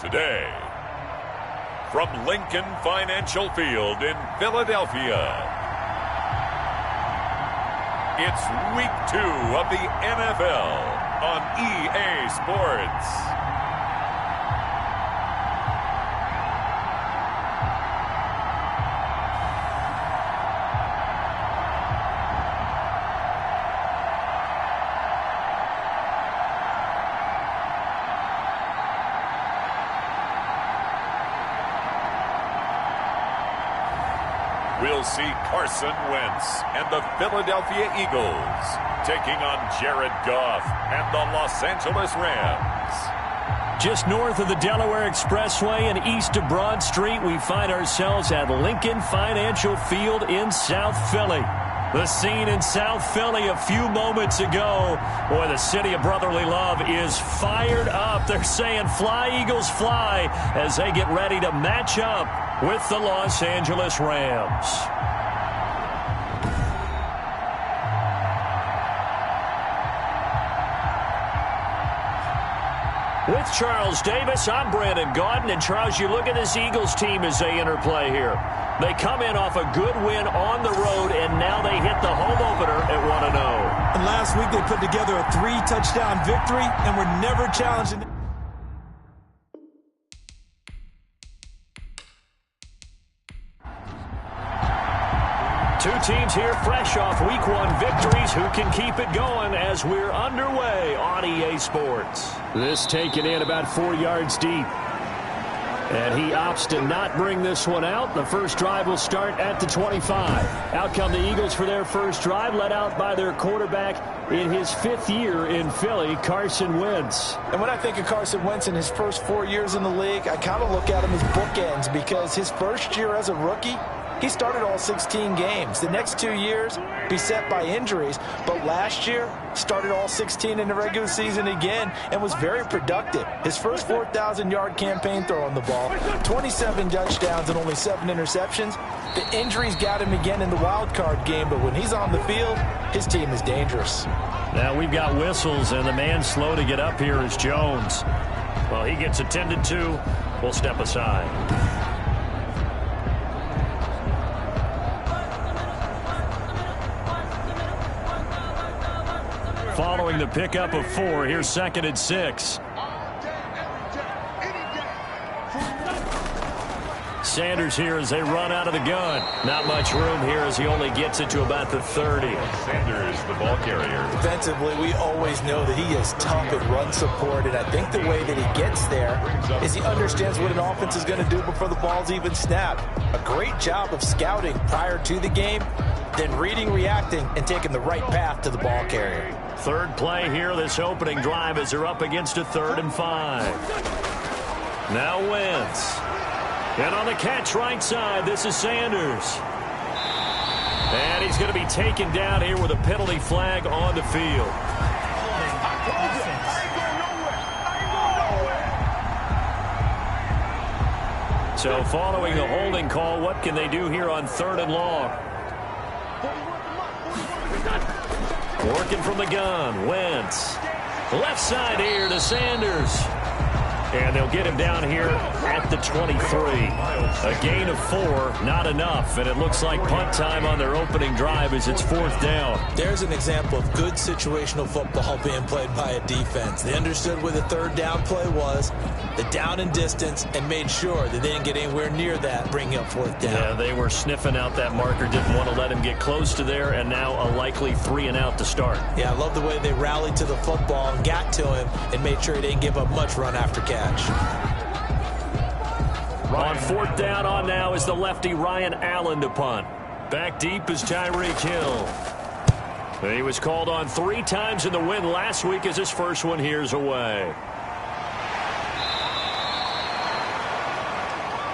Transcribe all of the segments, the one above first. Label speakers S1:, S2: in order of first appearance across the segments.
S1: Today, from Lincoln Financial Field in Philadelphia, it's Week 2 of the NFL on EA Sports. We'll see Carson Wentz and the Philadelphia Eagles taking on Jared Goff and the Los Angeles Rams.
S2: Just north of the Delaware Expressway and east of Broad Street, we find ourselves at Lincoln Financial Field in South Philly. The scene in South Philly a few moments ago. Boy, the city of brotherly love is fired up. They're saying, "Fly, Eagles, fly," as they get ready to match up with the Los Angeles Rams. With Charles Davis, I'm Brandon Gaudin. And Charles, you look at this Eagles team as they interplay here. They come in off a good win on the road, and now they hit the home opener at 1-0.
S3: And last week they put together a 3-touchdown victory and were never challenged.
S2: Two teams here fresh off Week 1 victories. Who can keep it going as we're underway on EA Sports? This taken in about 4 yards deep. And he opts to not bring this one out. The first drive will start at the 25. Out come the Eagles for their first drive, led out by their quarterback in his 5th year in Philly, Carson Wentz.
S3: And when I think of Carson Wentz in his first 4 years in the league, I kind of look at him as bookends, because his first year as a rookie, he started all 16 games. The next 2 years, beset by injuries. But last year, started all 16 in the regular season again and was very productive. His first 4,000-yard campaign throwing the ball, 27 touchdowns and only 7 interceptions. The injuries got him again in the wild card game, but when he's on the field, his team is dangerous.
S2: Now we've got whistles, and the man slow to get up here is Jones. Well, he gets attended to. We'll step aside. Following the pickup of 4, here's 2nd and 6. Sanders here as they run out of the gun. Not much room here as he only gets it to about the 30.
S1: Sanders, the ball carrier.
S3: Defensively, we always know that he is tough at run support, and I think the way that he gets there is he understands what an offense is going to do before the ball's even snapped. A great job of scouting prior to the game, then reading, reacting, and taking the right path to the ball carrier.
S2: Third play here, this opening drive, as they're up against a 3rd and 5. Now Wentz. And on the catch right side, this is Sanders. And he's going to be taken down here with a penalty flag on the field. So following the holding call, what can they do here on 3rd and long? Working from the gun, Wentz. Left side here to Sanders. And they'll get him down here at the 23. A gain of 4, not enough. And it looks like punt time on their opening drive as it's 4th down.
S3: There's an example of good situational football being played by a defense. They understood where the 3rd down play was, the down and distance, and made sure that they didn't get anywhere near that, bringing up 4th down.
S2: Yeah, they were sniffing out that marker, didn't want to let him get close to there, and now a likely 3 and out to start.
S3: Yeah, I love the way they rallied to the football and got to him and made sure he didn't give up much run after catch.
S2: On 4th down on now is the lefty Ryan Allen to punt. Back deep is Tyreek Hill. He was called on 3 times in the win last week as his first one here's away.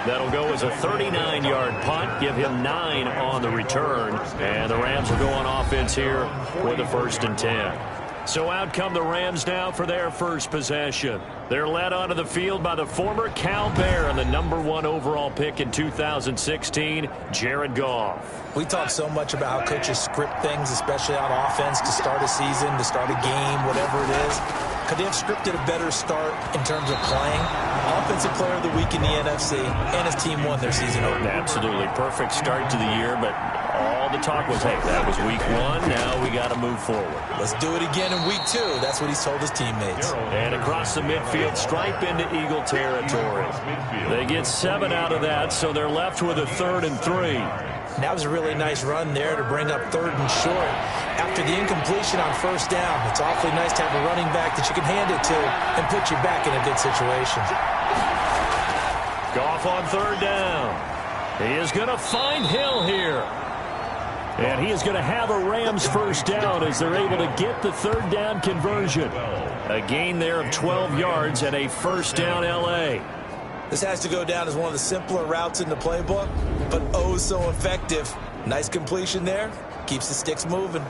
S2: That'll go as a 39-yard punt, give him 9 on the return. And the Rams will go on offense here with a 1st and 10. So out come the Rams now for their first possession. They're led onto the field by the former Cal Bear and the #1 overall pick in 2016, Jared Goff.
S3: We talk so much about how coaches script things, especially on offense, to start a season, to start a game, whatever it is. Could they have scripted a better start in terms of playing? Offensive Player of the Week in the NFC, and his team won their season opener.
S2: Absolutely perfect start to the year, but all the talk was, hey, that was week 1. Now we got to move forward.
S3: Let's do it again in week 2. That's what he's told his teammates.
S2: And across the midfield, stripe into Eagle territory. They get 7 out of that, so they're left with a 3rd and 3.
S3: That was a really nice run there to bring up 3rd and short. After the incompletion on 1st down, it's awfully nice to have a running back that you can hand it to and put you back in a good situation.
S2: Goff on 3rd down. He is going to find Hill here. And he is going to have a Rams 1st down as they're able to get the 3rd down conversion. A gain there of 12 yards and a 1st down L.A.
S3: This has to go down as one of the simpler routes in the playbook, but oh so effective. Nice completion there. Keeps the sticks moving.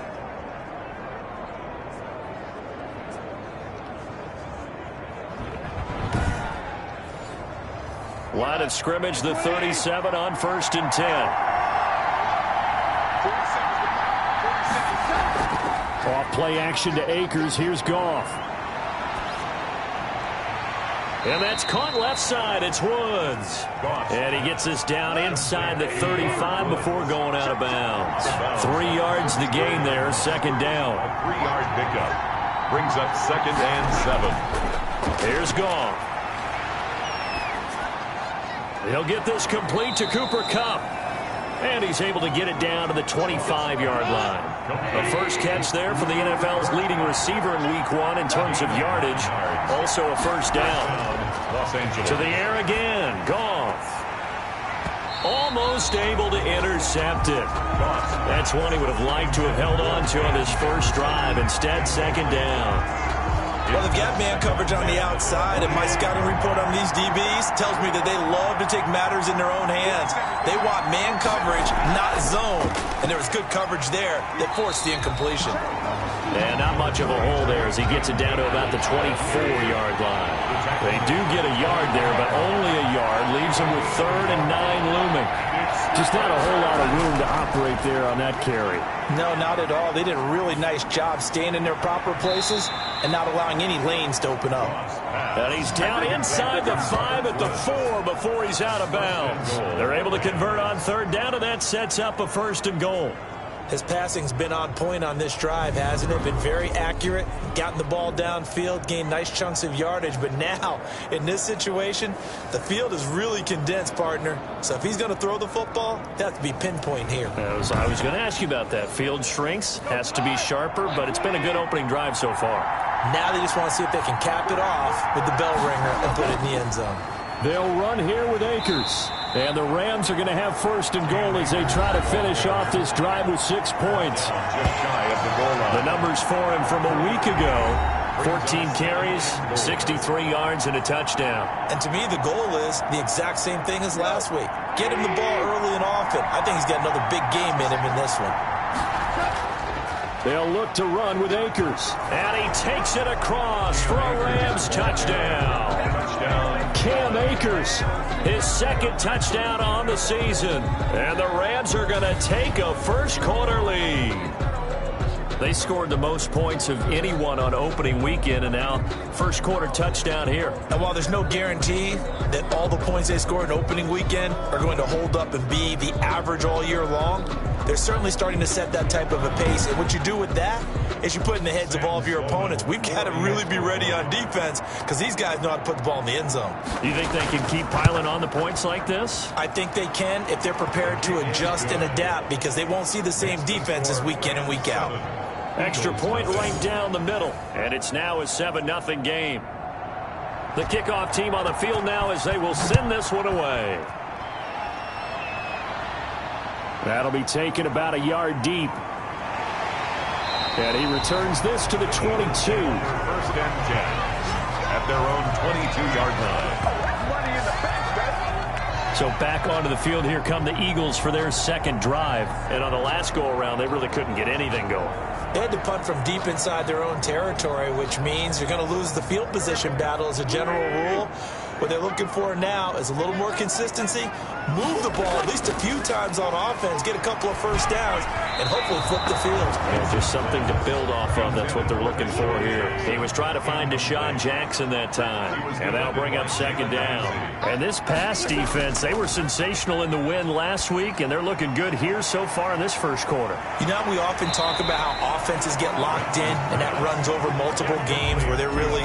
S2: Line of scrimmage, the 37 on 1st and 10. Off play action to Akers. Here's Goff. And that's caught left side. It's Woods. And he gets this down inside the 35 before going out of bounds. 3 yards the gain there, 2nd down.
S1: A 3-yard pickup. Brings up 2nd and 7.
S2: Here's Goff. He'll get this complete to Cooper Kupp. And he's able to get it down to the 25-yard line. The first catch there for the NFL's leading receiver in week 1 in terms of yardage. Also a 1st down. To the air again. Goff. Almost able to intercept it. That's one he would have liked to have held on to on his first drive. Instead, 2nd down.
S3: Well, they've got man coverage on the outside, and my scouting report on these DBs tells me that they love to take matters in their own hands. They want man coverage, not zone. And there was good coverage there that forced the incompletion.
S2: And not much of a hole there as he gets it down to about the 24-yard line. They do get a yard there, but only a yard. Leaves them with 3rd and 9 looming. Just not a whole lot of room to operate there on that carry.
S3: No, not at all. They did a really nice job staying in their proper places and not allowing any lanes to open up.
S2: And he's down inside the 5 at the 4 before he's out of bounds. They're able to convert on 3rd down, and that sets up a 1st and goal.
S3: His passing's been on point on this drive, hasn't it? Been very accurate, gotten the ball downfield, gained nice chunks of yardage. But now, in this situation, the field is really condensed, partner. So if he's going to throw the football, that has to be pinpoint here.
S2: I was going to ask you about that. Field shrinks, has to be sharper, but it's been a good opening drive so far.
S3: Now they just want to see if they can cap it off with the bell ringer and put it in the end zone.
S2: They'll run here with Akers. And the Rams are going to have 1st and goal as they try to finish off this drive with 6 points. The numbers for him from a week ago: 14 carries, 63 yards, and a touchdown.
S3: And to me, the goal is the exact same thing as last week. Get him the ball early and often. I think he's got another big game in him in this one.
S2: They'll look to run with Akers. And he takes it across for a Rams touchdown. Cam Akers, his 2nd touchdown on the season. And the Rams are going to take a first-quarter lead. They scored the most points of anyone on opening weekend, and now first-quarter touchdown here.
S3: And while there's no guarantee that all the points they scored in opening weekend are going to hold up and be the average all year long, they're certainly starting to set that type of a pace. And what you do with that is you put in the heads of all of your opponents, we've got to really be ready on defense because these guys know how to put the ball in the end zone.
S2: You think they can keep piling on the points like this?
S3: I think they can if they're prepared to adjust and adapt, because they won't see the same defenses week in and week out.
S2: Extra point right down the middle, and it's now a 7-0 game. The kickoff team on the field now as they will send this one away. That'll be taken about a yard deep. And he returns this to the 22.
S1: 1st and 10 at their own 22-yard line.
S2: So back onto the field, here come the Eagles for their 2nd drive. And on the last go-around, they really couldn't get anything going.
S3: They had to punt from deep inside their own territory, which means you're going to lose the field position battle as a general rule. What they're looking for now is a little more consistency, move the ball at least a few times on offense, get a couple of first downs, and hopefully flip the field.
S2: Yeah, just something to build off of. That's what they're looking for here. He was trying to find Deshaun Jackson that time, and that'll bring up second down. And this pass defense, they were sensational in the win last week, and they're looking good here so far in this first quarter.
S3: You know, we often talk about how offenses get locked in, and that runs over multiple games where they're really,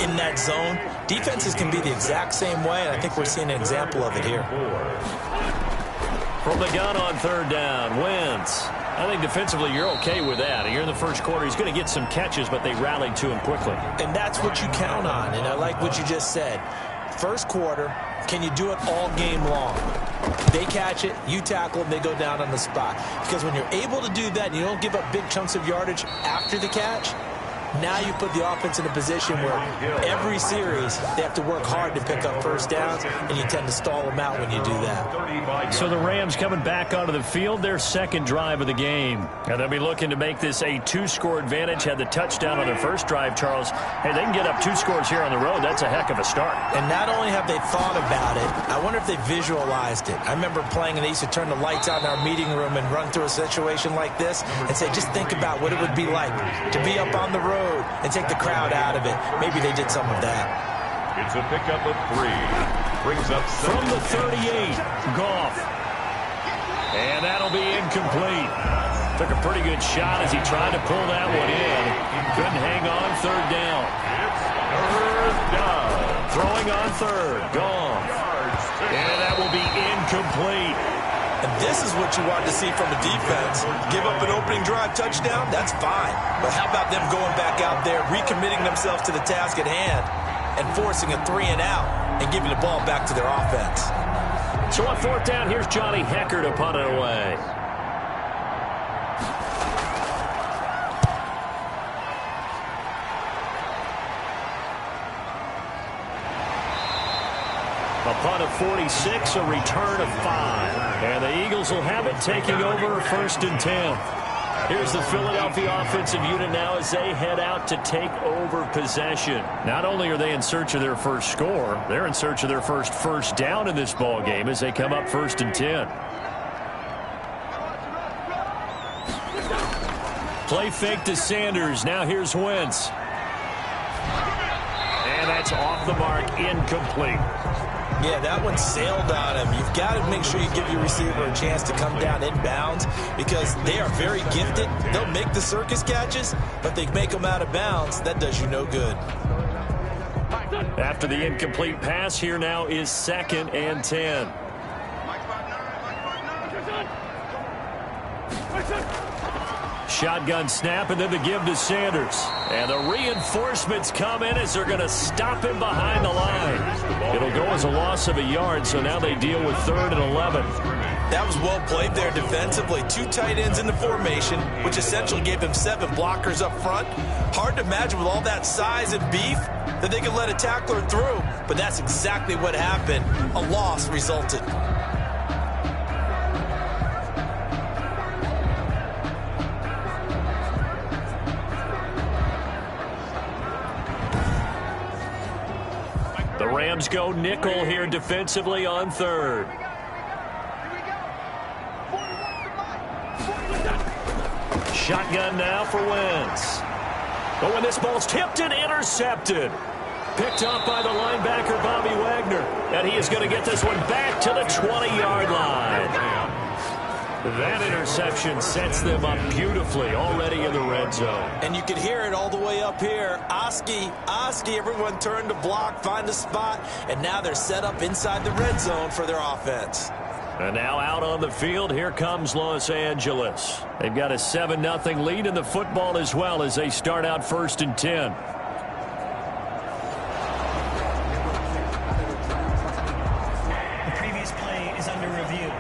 S3: in that zone. Defenses can be the exact same way, and I think we're seeing an example of it here.
S2: From the gun on third down, Wentz. I think defensively you're okay with that. Here in the first quarter, he's going to get some catches, but they rallied to him quickly.
S3: And that's what you count on, and I like what you just said. First quarter, can you do it all game long? They catch it, you tackle them, they go down on the spot. Because when you're able to do that and you don't give up big chunks of yardage after the catch, now you put the offense in a position where every series they have to work hard to pick up first downs, and you tend to stall them out when you do that.
S2: So the Rams coming back onto the field, their second drive of the game. And they'll be looking to make this a two-score advantage. Had the touchdown on their first drive, Charles. Hey, they can get up 2 scores here on the road. That's a heck of a start.
S3: And not only have they thought about it, I wonder if they visualized it. I remember playing, and they used to turn the lights out in our meeting room and run through a situation like this and say, just think about what it would be like to be up on the road and take the crowd out of it. Maybe they did some of that.
S1: It's a pickup of 3. Brings up
S2: from the 38, Goff. And that'll be incomplete. Took a pretty good shot as he tried to pull that one in. Couldn't hang on third down.
S1: It's third down.
S2: Throwing on third, Goff. And that will be incomplete.
S3: And this is what you want to see from a defense. Give up an opening drive touchdown, that's fine. But how about them going back out there, recommitting themselves to the task at hand, and forcing a 3-and-out and giving the ball back to their offense.
S2: So on fourth down, here's Johnny Hecker to punt it away. A punt of 46, a return of 5. And the Eagles will have it, taking over first and 10. Here's the Philadelphia offensive unit now as they head out to take over possession. Not only are they in search of their first score, they're in search of their first down in this ball game as they come up first and 10. Play fake to Sanders. Now here's Wentz. And that's off the mark, incomplete.
S3: Yeah, that one sailed on him. You've got to make sure you give your receiver a chance to come down inbounds because they are very gifted. They'll make the circus catches, but they make them out of bounds. That does you no good.
S2: After the incomplete pass, here now is second and 10. Shotgun snap, and then the give to Sanders. And the reinforcements come in as they're going to stop him behind the line. It'll go as a loss of a yard, so now they deal with 3rd and 11.
S3: That was well played there defensively. 2 tight ends in the formation, which essentially gave them 7 blockers up front. Hard to imagine with all that size and beef that they could let a tackler through, but that's exactly what happened. A loss resulted.
S2: The Rams go nickel here defensively on 3rd. Shotgun now for Wentz. But when this ball's tipped and intercepted. Picked up by the linebacker, Bobby Wagner. And he is going to get this one back to the 20-yard line. That interception sets them up beautifully already in the red zone.
S3: And you can hear it all the way up here. Oski, everyone turned to block, find a spot, and now they're set up inside the red zone for their offense.
S2: And now out on the field, here comes Los Angeles. They've got a 7-0 lead in the football as well as they start out 1st and 10.
S4: The previous play is under review.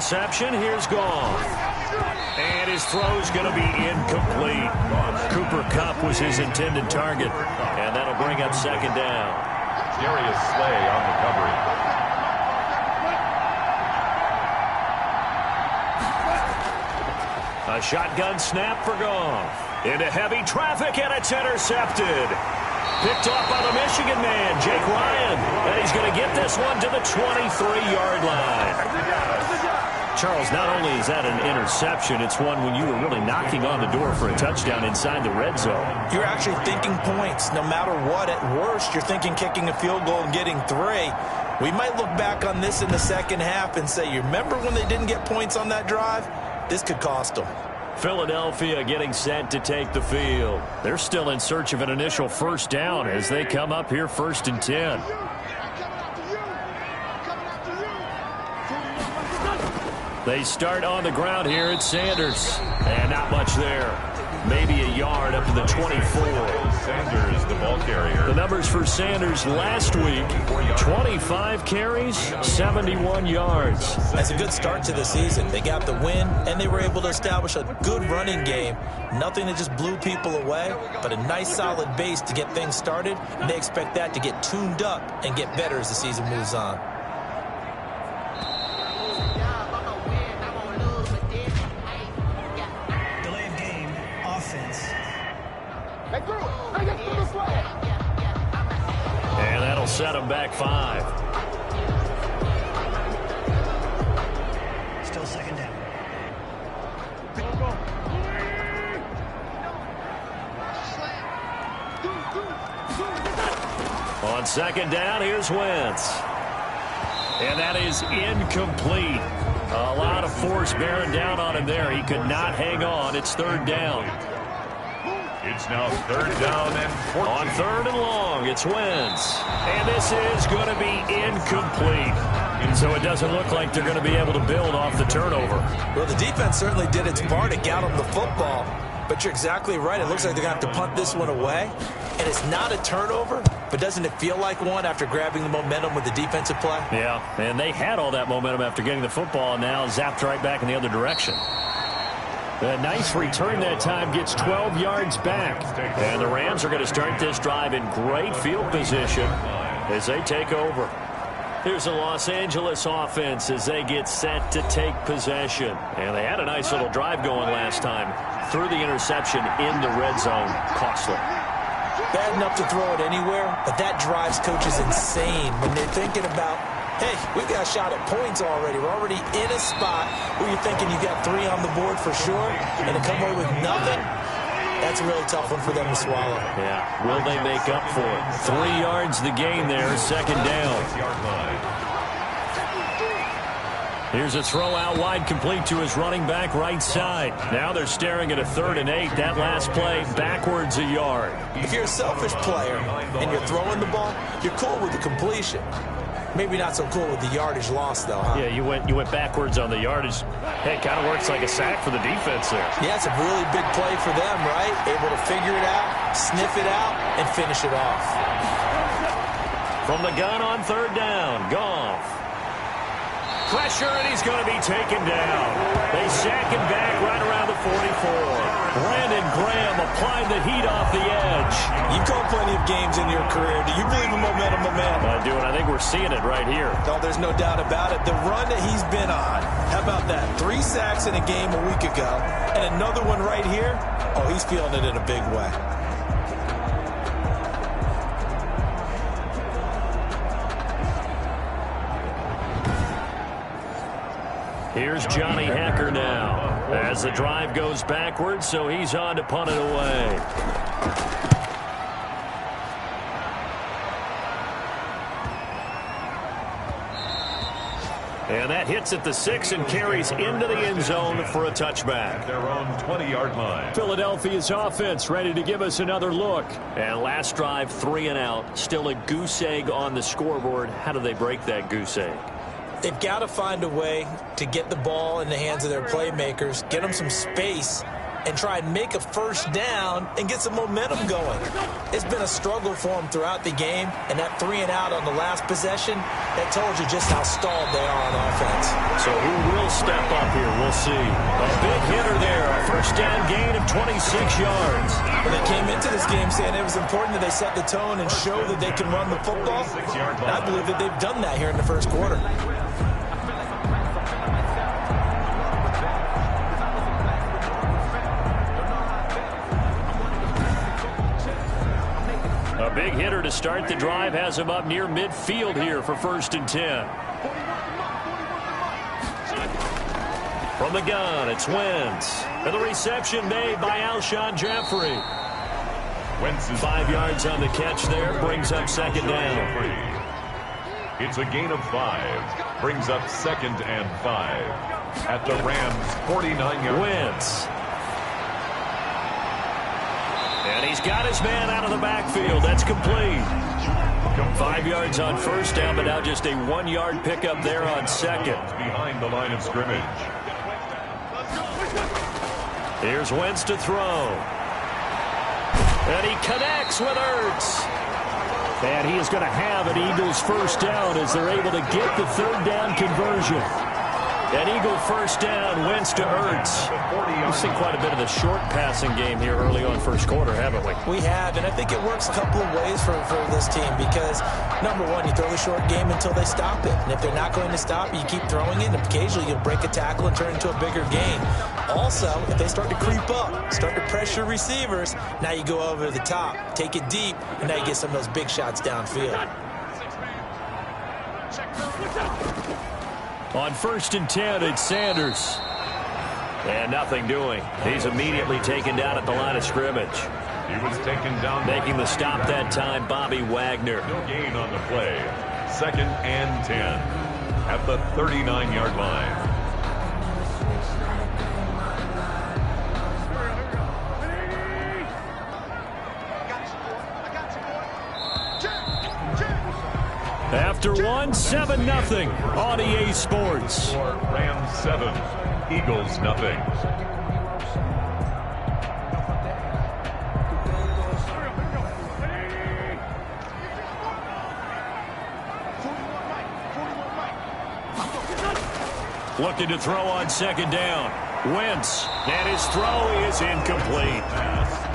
S2: reception. Here's Goff. And his throw's going to be incomplete. Cooper Kupp was his intended target. And that'll bring up second down.
S1: Darius Slay on recovery.
S2: A shotgun snap for Goff. Into heavy traffic, and it's intercepted. Picked off by the Michigan man, Jake Ryan. And he's going to get this one to the 23-yard line. Charles, not only is that an interception, it's one when you were really knocking on the door for a touchdown inside the red zone.
S3: You're actually thinking points. No matter what, at worst, you're thinking kicking a field goal and getting 3. We might look back on this in the second half and say, you remember when they didn't get points on that drive? This could cost them.
S2: Philadelphia getting set to take the field. They're still in search of an initial first down as they come up here 1st and 10. They start on the ground here at Sanders. And not much there. Maybe a yard up to the 24.
S1: Sanders, the ball carrier.
S2: The numbers for Sanders last week, 25 carries, 71 yards.
S3: That's a good start to the season. They got the win, and they were able to establish a good running game. Nothing that just blew people away, but a nice solid base to get things started. And they expect that to get tuned up and get better as the season moves on.
S2: And that'll set them back 5.
S4: Still second down.
S2: On second down, here's Wentz. And that is incomplete. A lot of force bearing down on him there. He could not hang on. It's 3rd down.
S1: It's now 3rd down and 14.
S2: On 3rd and long, it's Wentz. And this is going to be incomplete. So it doesn't look like they're going to be able to build off the turnover.
S3: Well, the defense certainly did its part to get them the football. But you're exactly right. It looks like they're going to have to punt this one away. And it's not a turnover, but doesn't it feel like one after grabbing the momentum with the defensive play?
S2: Yeah, and they had all that momentum after getting the football and now zapped right back in the other direction. A nice return that time, gets 12 yards back. And the Rams are going to start this drive in great field position as they take over. Here's the Los Angeles offense as they get set to take possession. And they had a nice little drive going last time. Threw the interception in the red zone. Costly.
S3: Bad enough to throw it anywhere, but that drives coaches insane when they're thinking about, hey, we've got a shot at points already. We're already in a spot where you're thinking you got 3 on the board for sure, and to come away with nothing, that's a really tough one for them to swallow.
S2: Yeah, will they make up for it? 3 yards the gain there, second down. Here's a throw out wide, complete to his running back right side. Now they're staring at a 3rd and 8. That last play backwards a yard.
S3: If you're a selfish player and you're throwing the ball, you're cool with the completion. Maybe not so cool with the yardage loss, though, huh?
S2: Yeah, you went backwards on the yardage. Hey, it kind of works like a sack for the defense there.
S3: Yeah, it's a really big play for them, right? Able to figure it out, sniff it out, and finish it off.
S2: From the gun on 3rd down, Goff. Pressure, and he's going to be taken down. They sack him back right around the 44. Brandon Graham applied the heat off the edge.
S3: You've called plenty of games in your career. Do you believe in momentum?
S2: I do, and I think we're seeing it right here.
S3: No, there's no doubt about it. The run that he's been on, how about that? 3 sacks in a game a week ago, and another one right here. Oh, he's feeling it in a big way.
S2: Here's Johnny Hecker now as the drive goes backwards, so he's on to punt it away. And that hits at the 6 and carries into the end zone for a touchback.
S1: Their own 20-yard line.
S2: Philadelphia's offense ready to give us another look. And last drive, 3 and out. Still a goose egg on the scoreboard. How do they break that goose egg?
S3: They've got to find a way to get the ball in the hands of their playmakers, get them some space, and try and make a first down and get some momentum going. It's been a struggle for them throughout the game, and that 3-and-out on the last possession, that told you just how stalled they are on offense.
S2: So who will step up here? We'll see. A big hitter there, a first down gain of 26 yards.
S3: Well, they came into this game saying it was important that they set the tone and show that they can run the football. And I believe that they've done that here in the first quarter.
S2: A big hitter to start the drive has him up near midfield here for 1st and 10. From the gun, it's Wentz. And the reception made by Alshon Jeffrey.
S1: Wentz is
S2: 5 yards on the catch there, brings up 2nd down.
S1: It's a gain of 5. Brings up 2nd and 5. At the Rams' 49-yard.
S2: Wentz. And he's got his man out of the backfield. That's complete. 5 yards on 1st down, but now just a 1-yard pickup there on 2nd.
S1: Behind the line of scrimmage.
S2: Here's Wentz to throw. And he connects with Ertz. And he is going to have an Eagles first down as they're able to get the 3rd down conversion. An Eagle first down, Wentz to Ertz. We've seen quite a bit of the short passing game here early on first quarter, haven't we?
S3: We have, and I think it works a couple of ways for this team because, number one, you throw the short game until they stop it. And if they're not going to stop it, you keep throwing it, and occasionally you'll break a tackle and turn into a bigger gain. Also, if they start to creep up, start to pressure receivers, now you go over the top, take it deep, and now you get some of those big shots downfield.
S2: On 1st and 10, it's Sanders. And nothing doing. He's immediately taken down at the line of scrimmage.
S1: He was taken down.
S2: Making the stop that time, Bobby Wagner.
S1: No gain on the play. 2nd and 10 at the 39-yard line.
S2: After 7-0 on EA Sports.
S1: Rams 7, Eagles nothing.
S2: Looking to throw on 2nd down. Wentz, and his throw is incomplete.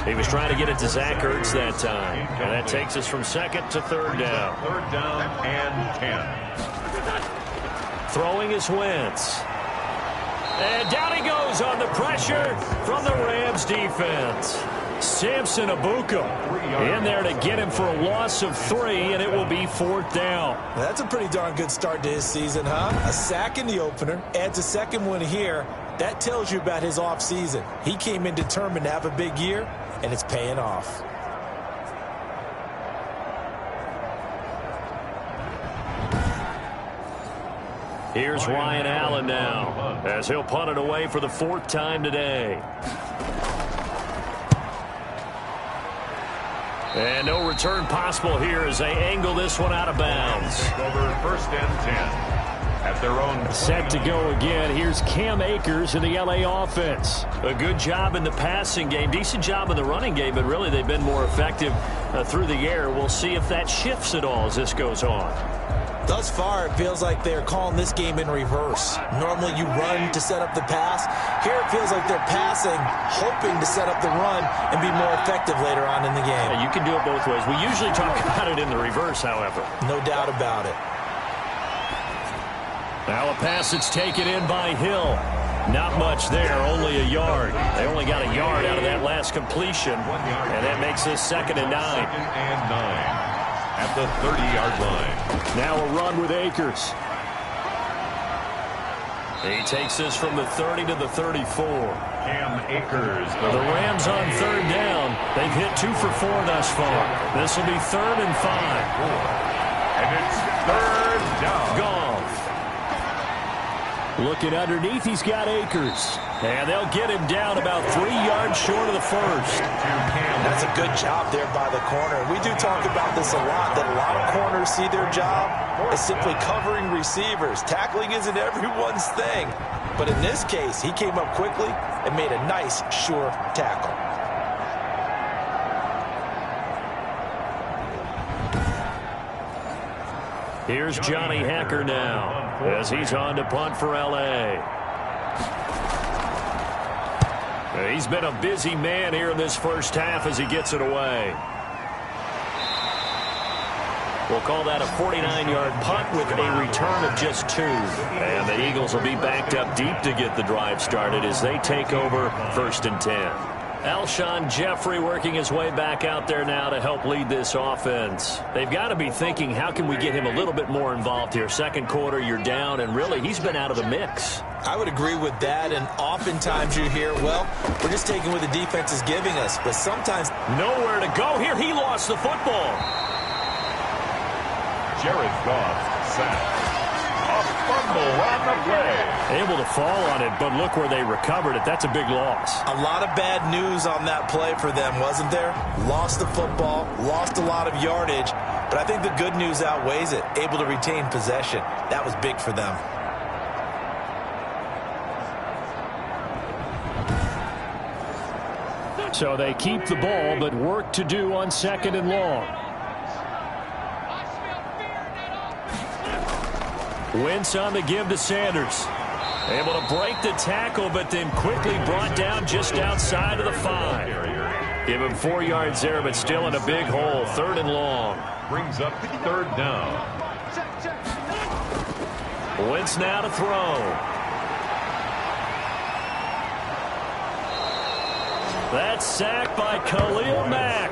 S2: He was trying to get it to Zach Ertz that time. And that takes us from 2nd to 3rd down.
S1: 3rd down and 10.
S2: Throwing is Wentz. And down he goes on the pressure from the Rams defense. Samson Abuka in there to get him for a loss of 3, and it will be 4th down.
S3: That's a pretty darn good start to his season, huh? A sack in the opener, adds a 2nd one here. That tells you about his offseason. He came in determined to have a big year, and it's paying off.
S2: Here's Ryan Allen now, as he'll punt it away for the 4th time today. And no return possible here as they angle this one out of bounds.
S1: Over 1st and 10. At their own
S2: set to go again. Here's Cam Akers in the LA offense. A good job in the passing game, decent job in the running game, but really they've been more effective through the air. We'll see if that shifts at all as this goes on.
S3: Thus far, it feels like they're calling this game in reverse. Normally you run to set up the pass. Here it feels like they're passing, hoping to set up the run and be more effective later on in the game.
S2: Yeah, you can do it both ways. We usually talk about it in the reverse, however.
S3: No doubt about it.
S2: Now a pass that's taken in by Hill. Not much there, only a yard. They only got a yard out of that last completion, and that makes this 2nd and 9.
S1: 2nd and 9 at the 30-yard line.
S2: Now a run with Akers. He takes this from the 30 to the 34.
S1: Cam Akers.
S2: The Rams on 3rd down. They've hit 2 for 4 thus far. This will be 3rd and 5.
S1: And it's 3rd down.
S2: Goff Looking underneath, he's got Akers. And they'll get him down about 3 yards short of the first.
S3: That's a good job there by the corner. We do talk about this a lot, that a lot of corners see their job as simply covering receivers. Tackling isn't everyone's thing. But in this case, he came up quickly and made a nice, sure tackle.
S2: Here's Johnny Hacker now as he's on to punt for L.A. He's been a busy man here in this first half as he gets it away. We'll call that a 49-yard punt with a return of just 2. And the Eagles will be backed up deep to get the drive started as they take over 1st and 10. Alshon Jeffrey working his way back out there now to help lead this offense. They've got to be thinking, how can we get him a little bit more involved here? Second quarter, you're down, and really, he's been out of the mix.
S3: I would agree with that, and oftentimes you hear, well, we're just taking what the defense is giving us, but sometimes
S2: nowhere to go here. He lost the football.
S1: Jared Goff sacked. A fumble on the play.
S2: Able to fall on it, but look where they recovered it. That's a big loss.
S3: A lot of bad news on that play for them, wasn't there? Lost the football, lost a lot of yardage, but I think the good news outweighs it. Able to retain possession. That was big for them.
S2: So they keep the ball, but work to do on 2nd and long. Wentz on the give to Sanders. Able to break the tackle, but then quickly brought down just outside of the 5. Give him 4 yards there, but still in a big hole. 3rd and long.
S1: Brings up 3rd down.
S2: Wentz now to throw. That's sacked by Khalil Mack.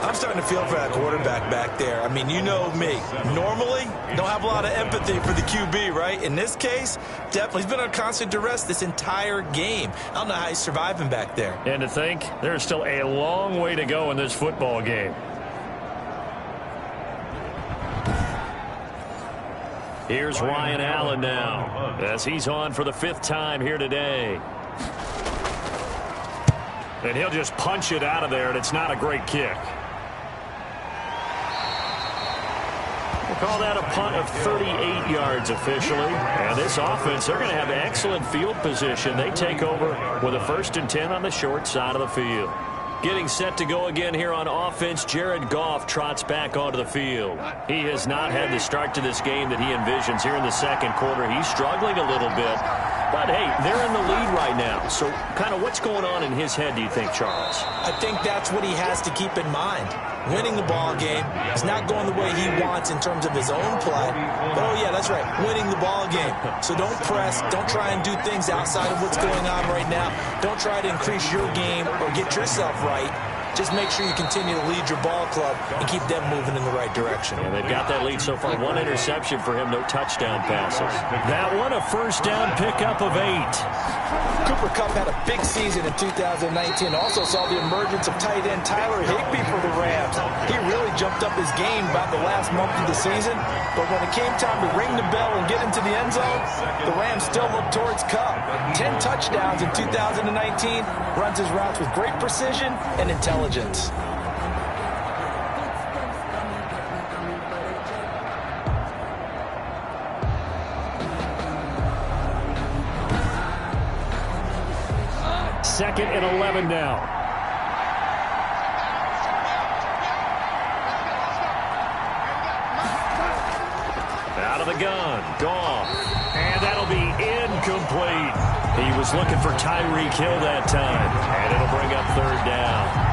S3: I'm starting to feel for that quarterback back there. I mean, you know me. Normally, don't have a lot of empathy for the QB, right? In this case, definitely. He's been under constant duress this entire game. I don't know how he's surviving back there.
S2: And to think, there's still a long way to go in this football game. Here's Ryan Allen now as he's on for the 5th time here today. And he'll just punch it out of there, and it's not a great kick. We'll call that a punt of 38 yards officially. And this offense, they're going to have excellent field position. They take over with a 1st and 10 on the short side of the field. Getting set to go again here on offense, Jared Goff trots back onto the field. He has not had the start to this game that he envisions here in the 2nd quarter. He's struggling a little bit. But, hey, they're in the lead right now. So kind of what's going on in his head, do you think, Charles?
S3: I think that's what he has to keep in mind. Winning the ball game. It's not going the way he wants in terms of his own play. But, oh, yeah, that's right, winning the ball game. So don't press. Don't try and do things outside of what's going on right now. Don't try to increase your game or get yourself right. Just make sure you continue to lead your ball club and keep them moving in the right direction.
S2: And they've got that lead so far. 1 interception for him, no touchdown passes. That one, a 1st down pickup of 8.
S3: Cooper Kupp had a big season in 2019. Also saw the emergence of tight end Tyler Higbee for the Rams. He really jumped up his game about the last month of the season. But when it came time to ring the bell and get into the end zone, the Rams still looked towards Kupp. 10 touchdowns in 2019. Runs his routes with great precision and intelligence.
S2: Second and 11 now. Out of the gun. Goff. And that'll be incomplete. He was looking for Tyreek Hill that time. And it'll bring up 3rd down.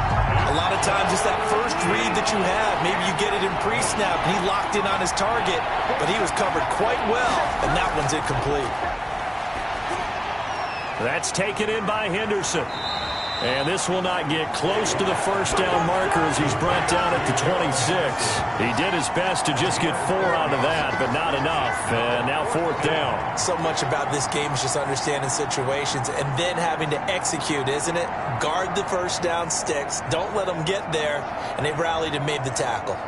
S3: A lot of times it's that first read that you have. Maybe you get it in pre-snap, and he locked in on his target, but he was covered quite well, and that one's incomplete.
S2: That's taken in by Henderson. And this will not get close to the 1st down marker as he's brought down at the 26. He did his best to just get 4 out of that, but not enough. And now 4th down.
S3: So much about this game is just understanding situations and then having to execute, isn't it? Guard the 1st down sticks. Don't let them get there. And they rallied and made the tackle.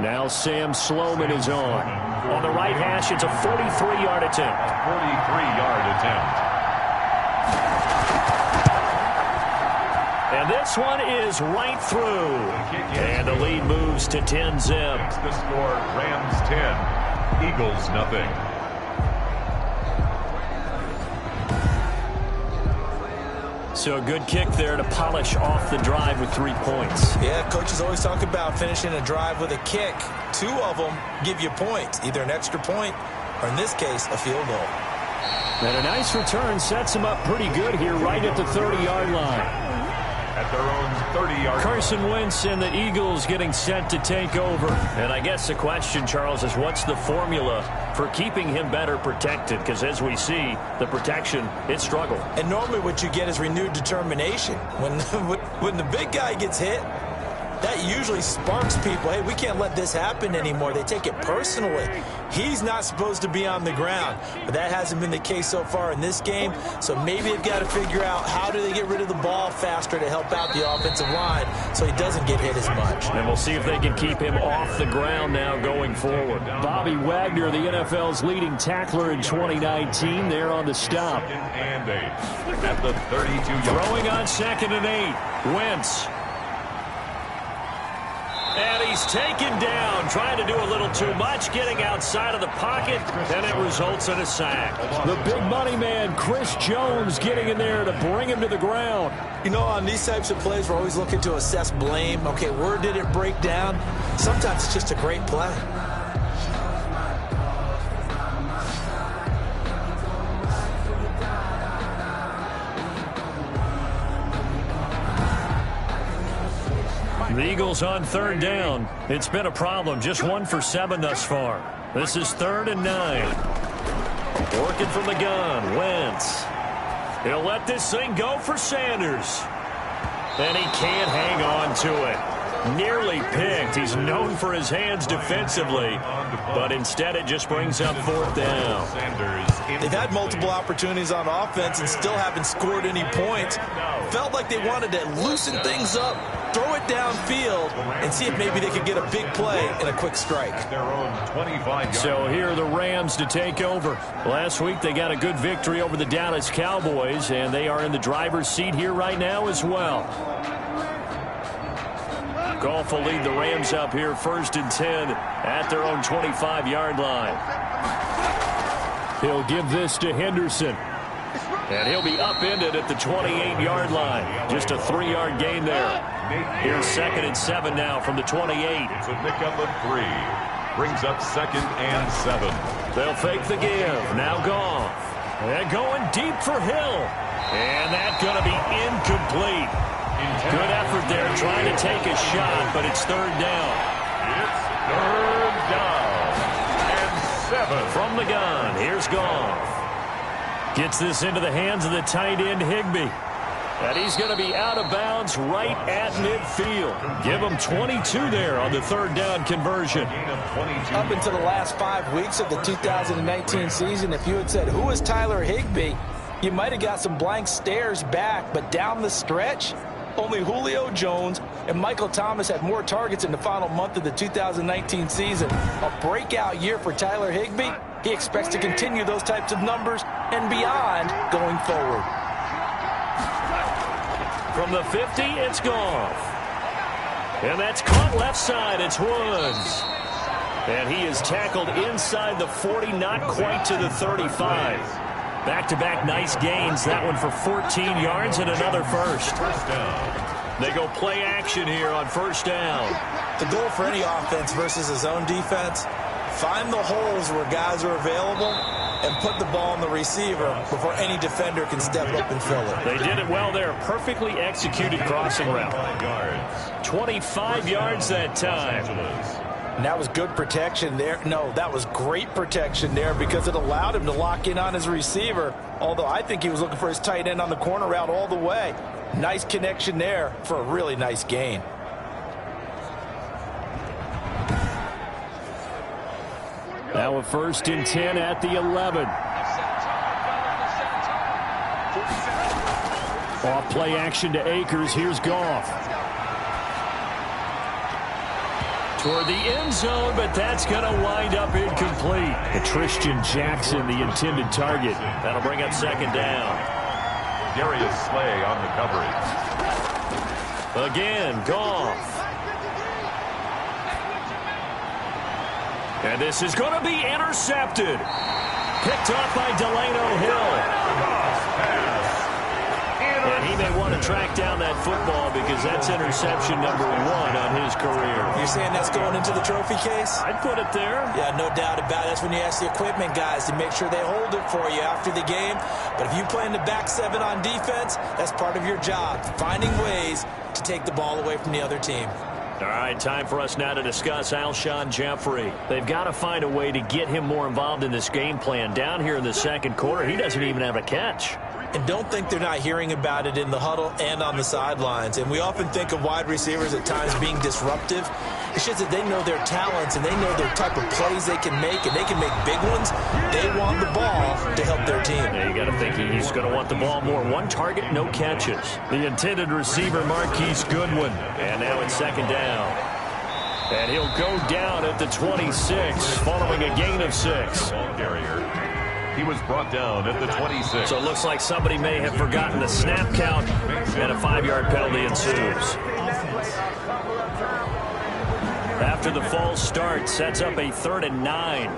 S2: Now Sam Sloman is on. On the right hash, it's a 43-yard attempt.
S1: 43-yard attempt.
S2: And this one is right through. And the lead moves to 10-zip.
S1: That's the score, Rams 10, Eagles nothing.
S2: So a good kick there to polish off the drive with 3 points.
S3: Yeah, coaches always talk about finishing a drive with a kick. 2 of them give you points, either an extra point or, in this case, a field goal.
S2: And a nice return sets him up pretty good here right at the 30-yard line.
S1: At their own 30-yard.
S2: Carson Wentz and the Eagles getting set to take over. And I guess the question, Charles, is what's the formula for keeping him better protected? Because as we see, the protection, it struggled.
S3: And normally what you get is renewed determination. When the big guy gets hit, that usually sparks people. Hey, we can't let this happen anymore. They take it personally. He's not supposed to be on the ground. But that hasn't been the case so far in this game. So maybe they've got to figure out how do they get rid of the ball faster to help out the offensive line so he doesn't get hit as much.
S2: And we'll see if they can keep him off the ground now going forward. Bobby Wagner, the NFL's leading tackler in 2019, there on the stop.
S1: 2nd and 8 at the 32-yard.
S2: Throwing on 2nd and 8. Wentz. And he's taken down, trying to do a little too much, getting outside of the pocket, and it results in a sack. The big money man, Chris Jones, getting in there to bring him to the ground.
S3: You know, on these types of plays, we're always looking to assess blame. Okay, where did it break down? Sometimes it's just a great play.
S2: The Eagles on 3rd down. It's been a problem. Just 1 for 7 thus far. This is 3rd and 9. Working from the gun. Wentz. He'll let this thing go for Sanders. And he can't hang on to it. Nearly picked. He's known for his hands defensively. But instead it just brings up 4th down.
S3: They've had multiple opportunities on offense and still haven't scored any points. Felt like they wanted to loosen things up, throw it downfield, and see if maybe they could get a big play and a quick strike.
S2: So here are the Rams to take over. Last week they got a good victory over the Dallas Cowboys, and they are in the driver's seat here right now as well. Goff will lead the Rams up here 1st and 10 at their own 25-yard line. He'll give this to Henderson. And he'll be upended at the 28-yard line. Just a 3-yard gain there. Here's 2nd and 7 now from the 28.
S1: It's a pickup of 3. Brings up 2nd and 7.
S2: They'll fake the give. Now Goff. And going deep for Hill. And that's going to be incomplete. Good effort there trying to take a shot, but it's 3rd down.
S1: It's 3rd down. And 7.
S2: From the gun, here's Goff. Gets this into the hands of the tight end, Higbee. And he's going to be out of bounds right at midfield. Give him 22 there on the 3rd down conversion.
S3: Up until the last 5 weeks of the 2019 season, if you had said, who is Tyler Higbee, you might have got some blank stares back. But down the stretch, only Julio Jones and Michael Thomas had more targets in the final month of the 2019 season. A breakout year for Tyler Higbee. He expects to continue those types of numbers and beyond going forward.
S2: From the 50, it's Goff. And that's caught left side. It's Woods. And he is tackled inside the 40, not quite to the 35. Back-to-back nice gains. That one for 14 yards and another first. They go play action here on 1st down.
S3: The goal for any offense versus his own defense, find the holes where guys are available and put the ball on the receiver before any defender can step up and fill it.
S2: They did it well there. Perfectly executed crossing route. 25 yards that time.
S3: And that was good protection there. No, that was great protection there because it allowed him to lock in on his receiver, although I think he was looking for his tight end on the corner route all the way. Nice connection there for a really nice gain.
S2: Now a 1st and 10 at the 11. Off play action to Akers. Here's Goff. Toward the end zone, but that's going to wind up incomplete. Christian Jackson, the intended target. That'll bring up second down.
S1: Darius Slay on the coverage.
S2: Again, Goff. And this is going to be intercepted. Picked off by Delano Hill. And he may want to track down that football because that's interception number 1 on his career.
S3: You're saying that's going into the trophy case?
S2: I'd put it there.
S3: Yeah, no doubt about it. That's when you ask the equipment guys to make sure they hold it for you after the game. But if you play in the back 7 on defense, that's part of your job, finding ways to take the ball away from the other team.
S2: All right, time for us now to discuss Alshon Jeffrey. They've got to find a way to get him more involved in this game plan. Down here in the second quarter, he doesn't even have a catch.
S3: And don't think they're not hearing about it in the huddle and on the sidelines. And we often think of wide receivers at times being disruptive. It's just that they know their talents and they know their type of plays they can make, and they can make big ones. They want the ball to help their team.
S2: Yeah, you got to think he's going to want the ball more. 1 target, no catches. The intended receiver, Marquise Goodwin. And now it's second down. And he'll go down at the 26 following a gain of 6.
S1: Ball carrier. He was brought down at the 26.
S2: So it looks like somebody may have forgotten the snap count, and a 5-yard penalty ensues. After the false start, sets up a 3rd and 9.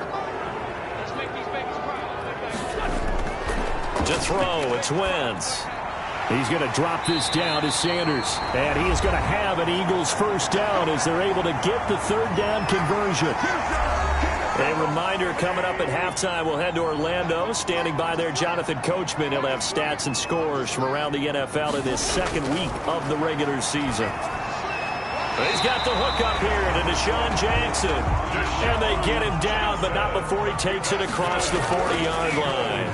S2: To throw, it's Wentz. He's going to drop this down to Sanders. And he is going to have an Eagles first down as they're able to get the 3rd down conversion. A reminder, coming up at halftime, we'll head to Orlando. Standing by there, Jonathan Coachman. He'll have stats and scores from around the NFL in this second week of the regular season. He's got the hook up here to Deshaun Jackson. And they get him down, but not before he takes it across the 40-yard line.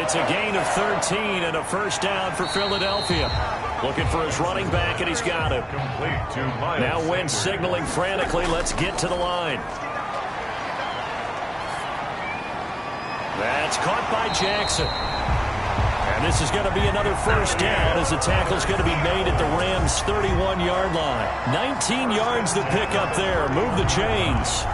S2: It's a gain of 13 and a first down for Philadelphia. Looking for his running back, and he's got him. Now Wentz signaling frantically, let's get to the line. That's caught by Jackson. And this is going to be another first down as the tackle's going to be made at the Rams' 31-yard line. 19 yards to pick up there. Move the chains.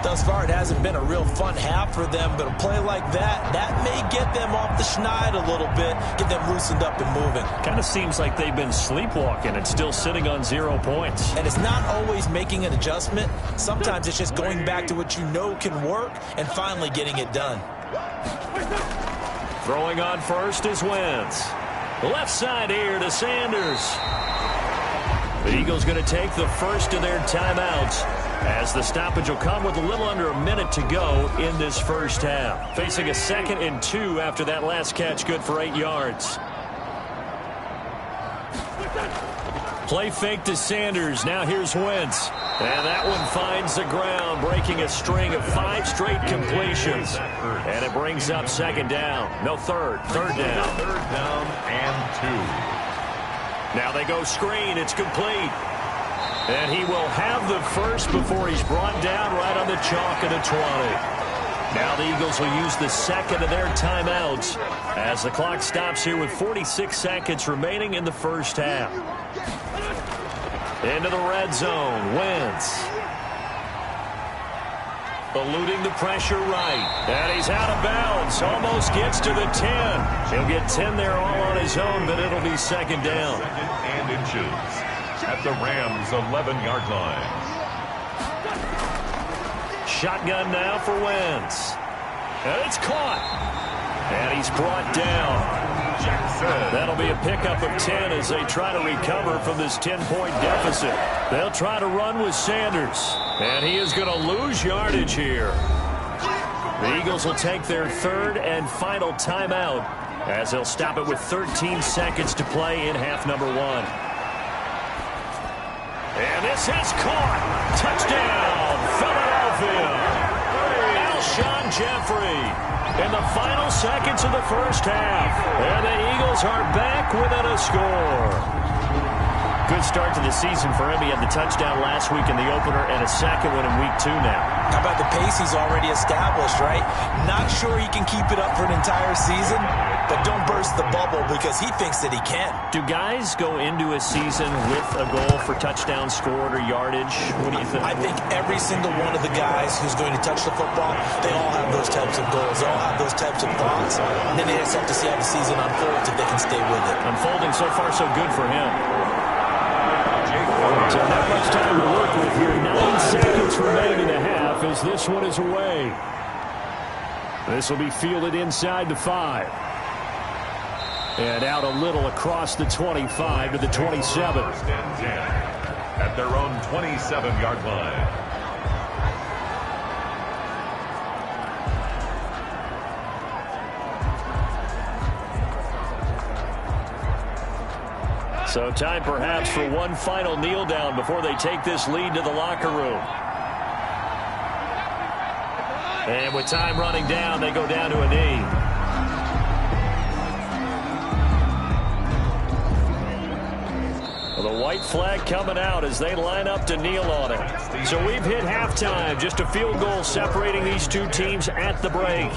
S3: Thus far, it hasn't been a real fun half for them, but a play like that may get them off the schneid a little bit, get them loosened up and moving.
S2: Kind of seems like they've been sleepwalking and still sitting on 0 points.
S3: And it's not always making an adjustment. Sometimes it's just going back to what you know can work and finally getting it done.
S2: Throwing on first is Wentz. Left side here to Sanders. The Eagles going to take the first of their timeouts, as the stoppage will come with a little under a minute to go in this first half. Facing a 2nd and 2 after that last catch, good for 8 yards. Play fake to Sanders. Now here's Wentz. And that one finds the ground, breaking a string of 5 straight completions. And it brings up second down. No, third down.
S1: 3rd down and 2.
S2: Now they go screen. It's complete. And he will have the first before he's brought down right on the chalk of the 20. Now the Eagles will use the second of their timeouts as the clock stops here with 46 seconds remaining in the first half. Into the red zone. Wentz. Eluding the pressure right. And he's out of bounds. Almost gets to the 10. He'll get 10 there all on his own, but it'll be second down.
S1: 2nd and inches. At the Rams' 11-yard line.
S2: Shotgun now for Wentz. And it's caught. And he's brought down. That'll be a pickup of 10 as they try to recover from this 10-point deficit. They'll try to run with Sanders. And he is going to lose yardage here. The Eagles will take their 3rd and final timeout as they'll stop it with 13 seconds to play in half number 1. And this is caught. Touchdown, Philadelphia. Alshon Jeffrey in the final seconds of the first half. And the Eagles are back within a score. Good start to the season for him. He had the touchdown last week in the opener and a second one in week 2 now.
S3: How about the pace he's already established, right? Not sure he can keep it up for an entire season, but don't burst the bubble because he thinks that he can.
S2: Do guys go into a season with a goal for touchdown scored or yardage? What do you think?
S3: I think every single one of the guys who's going to touch the football, they all have those types of goals. They all have those types of thoughts. And then they just have to see how the season unfolds if they can stay with it.
S2: Unfolding so far so good for him. So not much time to work with here. 9 seconds remain in the half as this one is away. This will be fielded inside the 5. And out a little across the 25 to the 27.
S1: First and 10 at their own 27-yard line.
S2: So time perhaps for one final kneel down before they take this lead to the locker room. And with time running down, they go down to a knee. Well, the white flag coming out as they line up to kneel on it. So we've hit halftime. Just a field goal separating these two teams at the break.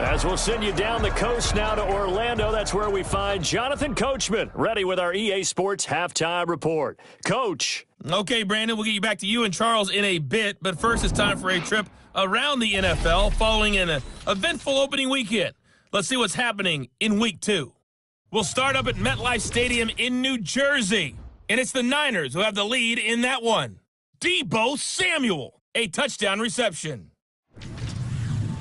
S2: As we'll send you down the coast now to Orlando, that's where we find Jonathan Coachman, ready with our EA Sports Halftime Report. Coach.
S5: Okay, Brandon, we'll get you back to you and Charles in a bit, but first it's time for a trip around the NFL following an eventful opening weekend. Let's see what's happening in Week 2. We'll start up at MetLife Stadium in New Jersey, and it's the Niners who have the lead in that one. Deebo Samuel, a touchdown reception.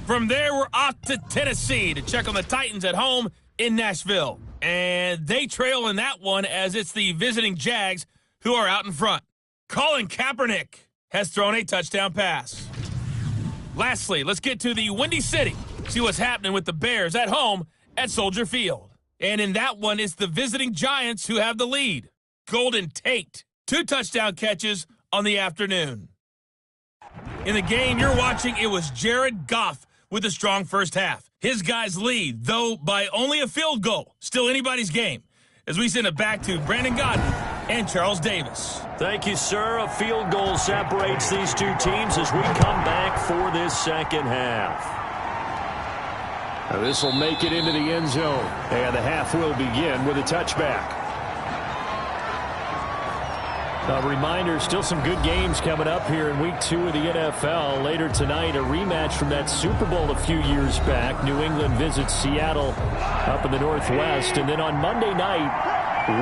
S5: From there, we're off to Tennessee to check on the Titans at home in Nashville, and they trail in that one as it's the visiting Jags who are out in front. Colin Kaepernick has thrown a touchdown pass. Lastly, let's get to the Windy City, see what's happening with the Bears at home at Soldier Field. And in that one, it's the visiting Giants who have the lead. Golden Tate, 2 touchdown catches on the afternoon. In the game you're watching, it was Jared Goff with a strong first half. His guys lead, though by only a field goal. Still anybody's game. As we send it back to Brandon Godden and Charles Davis.
S2: Thank you, sir. A field goal separates these two teams as we come back for this second half. Now this will make it into the end zone, and the half will begin with a touchback. A reminder, still some good games coming up here in Week 2 of the NFL. Later tonight, a rematch from that Super Bowl a few years back. New England visits Seattle up in the Northwest. And then on Monday night,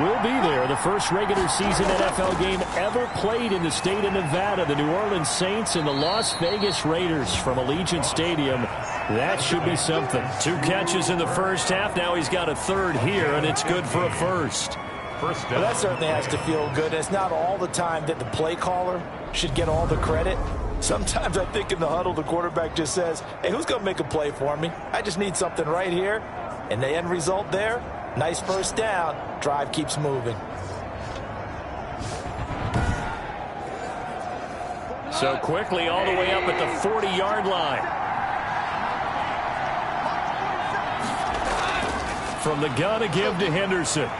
S2: we'll be there. The first regular season NFL game ever played in the state of Nevada. The New Orleans Saints and the Las Vegas Raiders from Allegiant Stadium. That should be something. 2 catches in the first half. Now he's got a third here, and it's good for a first.
S3: Well, that certainly has to feel good. It's not all the time that the play caller should get all the credit. Sometimes I think in the huddle, the quarterback just says, hey, who's going to make a play for me? I just need something right here. And the end result there, nice first down. Drive keeps moving.
S2: So quickly all the way up at the 40-yard line. From the gun, a give to Henderson.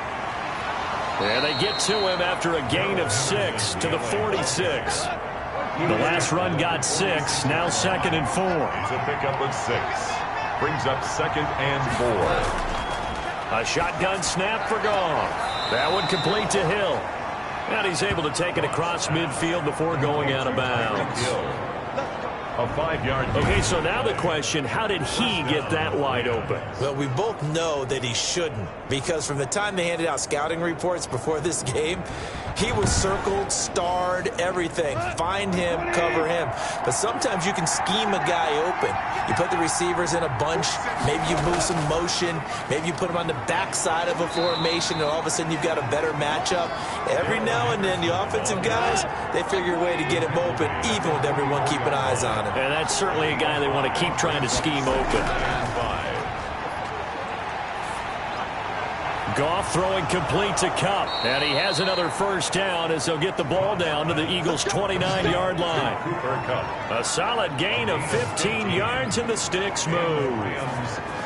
S2: And they get to him after a gain of 6 to the 46. The last run got 6, now 2nd and 4.
S1: He's a pickup of 6. Brings up 2nd and 4.
S2: A shotgun snap for Goff. That one complete to Hill. And he's able to take it across midfield before going out of bounds.
S1: A 5-yard gain.
S2: Okay, so now the question, how did he get that wide open?
S3: Well, we both know that he shouldn't, because from the time they handed out scouting reports before this game, he was circled, starred, everything. Find him, cover him. But sometimes you can scheme a guy open. You put the receivers in a bunch. Maybe you move some motion. Maybe you put them on the backside of a formation, and all of a sudden you've got a better matchup. Every now and then, the offensive guys, they figure a way to get him open, even with everyone keeping eyes on him.
S2: And that's certainly a guy they want to keep trying to scheme open. Goff throwing complete to Kupp. And he has another first down as they'll get the ball down to the Eagles' 29-yard line. A solid gain of 15 yards and the sticks move.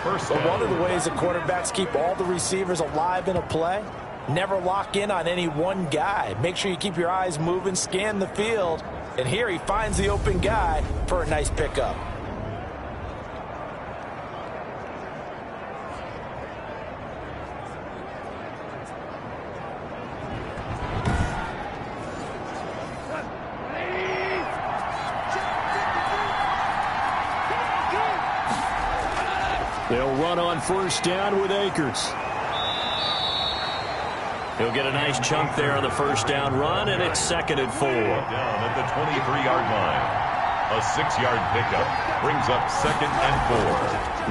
S3: But one of the ways that quarterbacks keep all the receivers alive in a play, never lock in on any one guy. Make sure you keep your eyes moving, scan the field. And here he finds the open guy for a nice pickup.
S2: run on first down with Akers. He'll get a nice chunk there on the first down run, and it's 2nd and 4.
S1: Down at the 23-yard line. A 6-yard pickup brings up 2nd and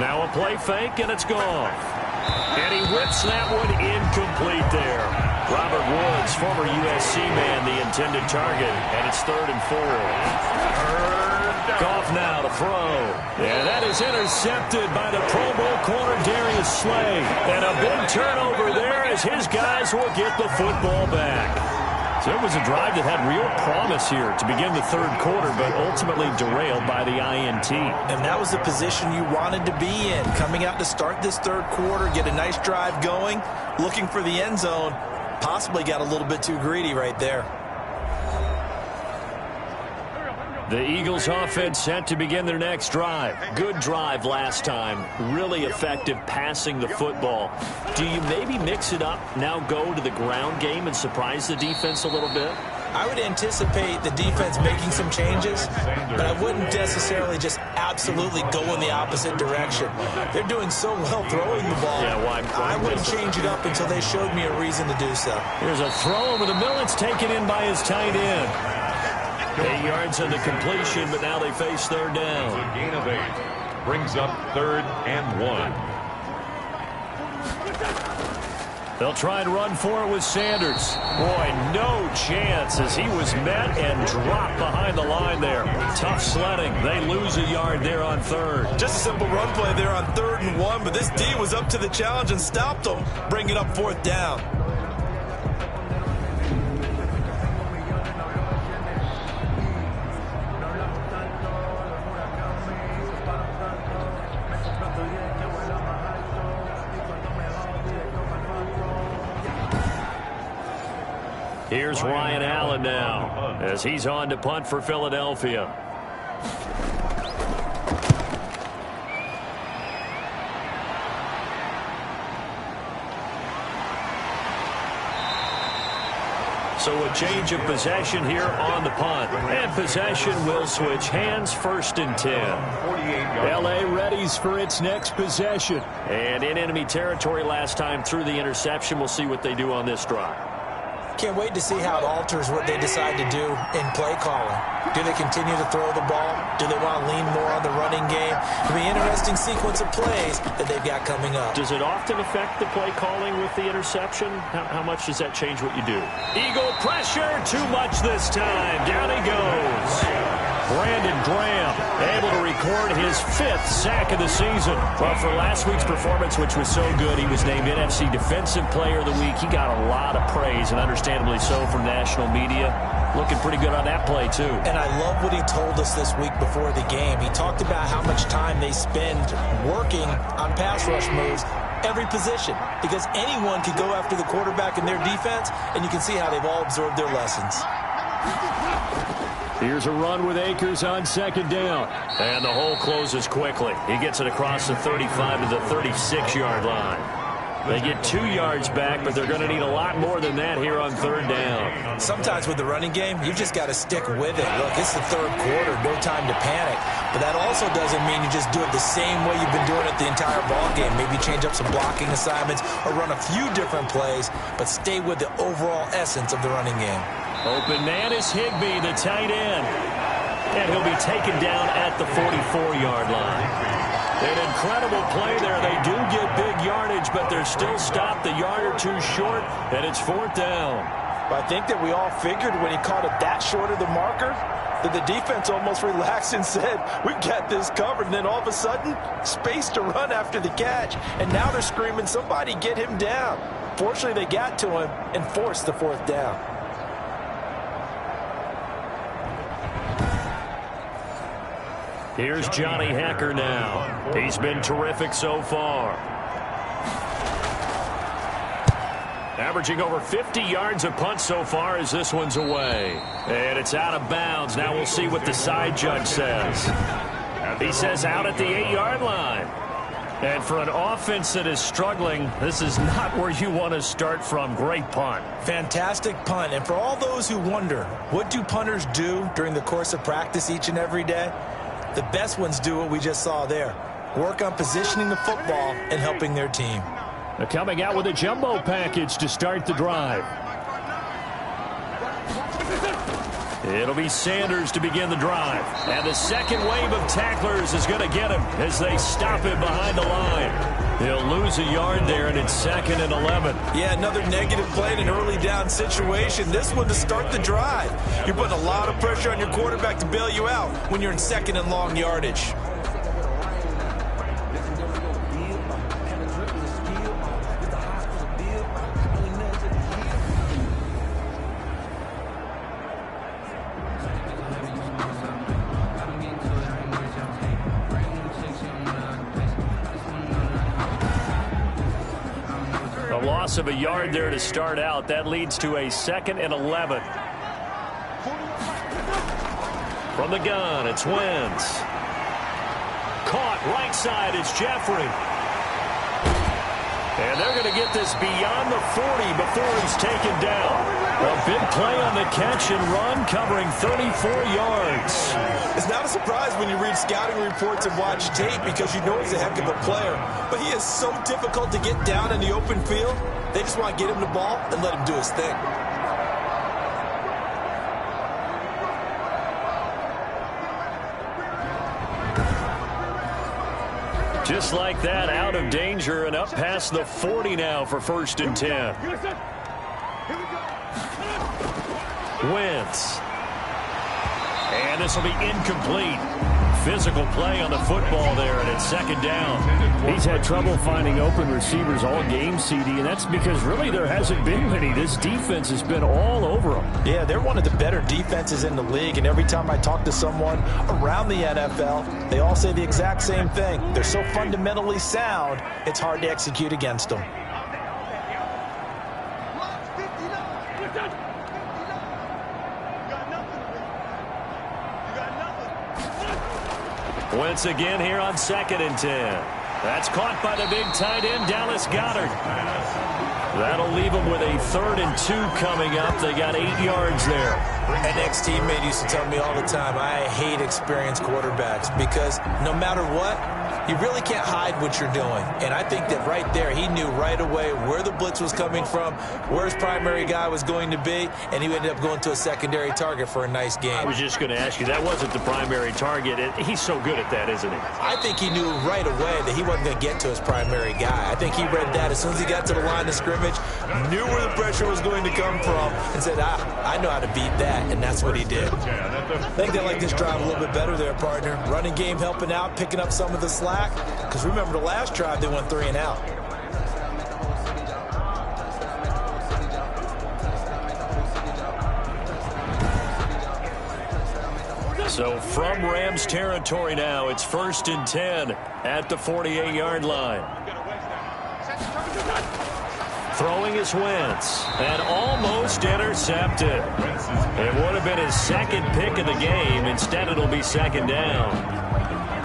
S1: 4.
S2: Now a play fake, and it's gone. And he whips that one incomplete there. Robert Woods, former USC man, the intended target, and it's 3rd and 4. Goff now to throw. And that is intercepted by the Pro Bowl corner Darius Slay. And a big turnover there as his guys will get the football back. So it was a drive that had real promise here to begin the 3rd quarter, but ultimately derailed by the INT.
S3: And that was the position you wanted to be in. Coming out to start this 3rd quarter, get a nice drive going, looking for the end zone. Possibly got a little bit too greedy right there.
S2: The Eagles offense set to begin their next drive. Good drive last time. Really effective passing the football. Do you maybe mix it up, now go to the ground game and surprise the defense a little bit?
S3: I would anticipate the defense making some changes, but I wouldn't necessarily just absolutely go in the opposite direction. They're doing so well throwing the ball.
S2: Yeah, why
S3: I wouldn't change it up until they showed me a reason to do so.
S2: Here's a throw over the middle. It's taken in by his tight end. 8 yards on the completion, but now they face 3rd down.
S1: A gain of 8 brings up 3rd and 1.
S2: They'll try and run for it with Sanders. Boy, no chance as he was met and dropped behind the line there. Tough sledding. They lose a yard there on 3rd.
S3: Just a simple run play there on 3rd and 1, but this D was up to the challenge and stopped them, bringing up 4th down.
S2: Here's Ryan Allen now as he's on to punt for Philadelphia. So a change of possession here on the punt. And possession will switch hands, 1st and 10. L.A. readies for its next possession. And in enemy territory last time through the interception. We'll see what they do on this drive.
S3: Can't wait to see how it alters what they decide to do in play calling. Do they continue to throw the ball? Do they want to lean more on the running game? It'll be an interesting sequence of plays that they've got coming up.
S2: Does it often affect the play calling with the interception? How much does that change what you do? Eagle pressure, too much this time. Down he goes. Brandon Graham able to record his 5th sack of the season. Well, for last week's performance, which was so good, he was named NFC Defensive Player of the Week. He got a lot of praise, and understandably so, from national media. Looking pretty good on that play, too.
S3: And I love what he told us this week before the game. He talked about how much time they spend working on pass rush moves, every position, because anyone could go after the quarterback in their defense, and you can see how they've all absorbed their lessons.
S2: Here's a run with Akers on 2nd down. And the hole closes quickly. He gets it across the 35 to the 36-yard line. They get 2 yards back, but they're going to need a lot more than that here on 3rd down.
S3: Sometimes with the running game, you've just got to stick with it. Look, it's the 3rd quarter, no time to panic. But that also doesn't mean you just do it the same way you've been doing it the entire ball game. Maybe change up some blocking assignments or run a few different plays, but stay with the overall essence of the running game.
S2: Open man is Higbee, the tight end. And he'll be taken down at the 44-yard line. An incredible play there. They do get big yardage, but they're still stopped a yard or two short, and it's 4th down.
S3: I think that we all figured when he caught it that short of the marker that the defense almost relaxed and said, we've got this covered. And then all of a sudden, space to run after the catch. And now they're screaming, somebody get him down. Fortunately, they got to him and forced the 4th down.
S2: Here's Johnny Hekker now. He's been terrific so far. Averaging over 50 yards a punt so far as this one's away. And it's out of bounds. Now we'll see what the side judge says. He says out at the 8-yard line. And for an offense that is struggling, this is not where you want to start from. Great punt.
S3: Fantastic punt. And for all those who wonder, what do punters do during the course of practice each and every day? The best ones do what we just saw there. work on positioning the football and helping their team.
S2: They're coming out with a jumbo package to start the drive. It'll be Sanders to begin the drive. And the second wave of tacklers is going to get him as they stop him behind the line. He'll lose a yard there, and it's 2nd and 11.
S3: Yeah, another negative play in an early down situation. This one to start the drive. You're putting a lot of pressure on your quarterback to bail you out when you're in 2nd and long yardage.
S2: Loss of a yard there to start out. That leads to a 2nd and 11. From the gun, it's Wentz. Caught right side, it's Jeffrey. And they're going to get this beyond the 40 before he's taken down. A big play on the catch and run, covering 34 yards.
S3: It's not a surprise when you read scouting reports and watch tape because you know he's a heck of a player. But he is so difficult to get down in the open field. They just want to get him the ball and let him do his thing.
S2: Just like that, out of danger and up past the 40 now for 1st and 10. Wentz. And this will be incomplete. Physical play on the football there, and it's 2nd down.
S6: He's had trouble finding open receivers all game, CD, and that's because really there hasn't been many. This defense has been all over them.
S3: Yeah, they're one of the better defenses in the league, and every time I talk to someone around the NFL, they all say the exact same thing. They're so fundamentally sound, it's hard to execute against them.
S2: Wentz again here on 2nd and 10. That's caught by the big tight end, Dallas Goedert. That'll leave them with a 3rd and 2 coming up. They got 8 yards there.
S3: An ex-teammate used to tell me all the time, I hate experienced quarterbacks because no matter what, you really can't hide what you're doing. And I think that right there, he knew right away where the blitz was coming from, where his primary guy was going to be, and he ended up going to a secondary target for a nice game.
S2: I was just going to ask you, that wasn't the primary target. He's so good at that, isn't he?
S3: I think he knew right away that he wasn't going to get to his primary guy. I think he read that as soon as he got to the line of scrimmage, knew where the pressure was going to come from, and said, I know how to beat that, and that's what he did. I think they like this drive a little bit better there, partner. Running game helping out, picking up some of the slack. Because remember, the last drive, they went 3 and out.
S2: So from Rams territory now, it's 1st and 10 at the 48-yard line. Throwing is Wentz, and almost intercepted. It would have been his 2nd pick of the game. Instead, it'll be 2nd down.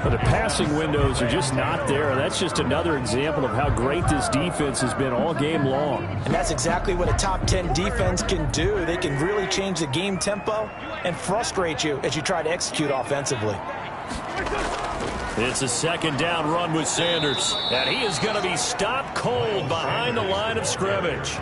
S6: But the passing windows are just not there. That's just another example of how great this defense has been all game long.
S3: And that's exactly what a top 10 defense can do. They can really change the game tempo and frustrate you as you try to execute offensively.
S2: It's a 2nd down run with Sanders. And he is going to be stopped cold behind the line of scrimmage.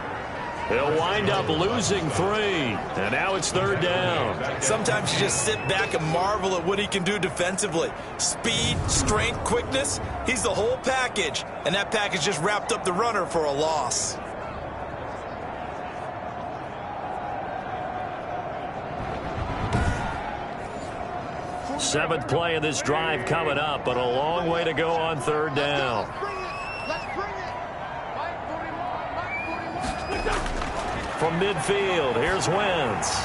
S2: He'll wind up losing 3, and now it's 3rd down.
S3: Sometimes you just sit back and marvel at what he can do defensively. Speed, strength, quickness, he's the whole package, and that package just wrapped up the runner for a loss.
S2: Seventh play of this drive coming up, but a long way to go on 3rd down. From midfield, here's Wentz.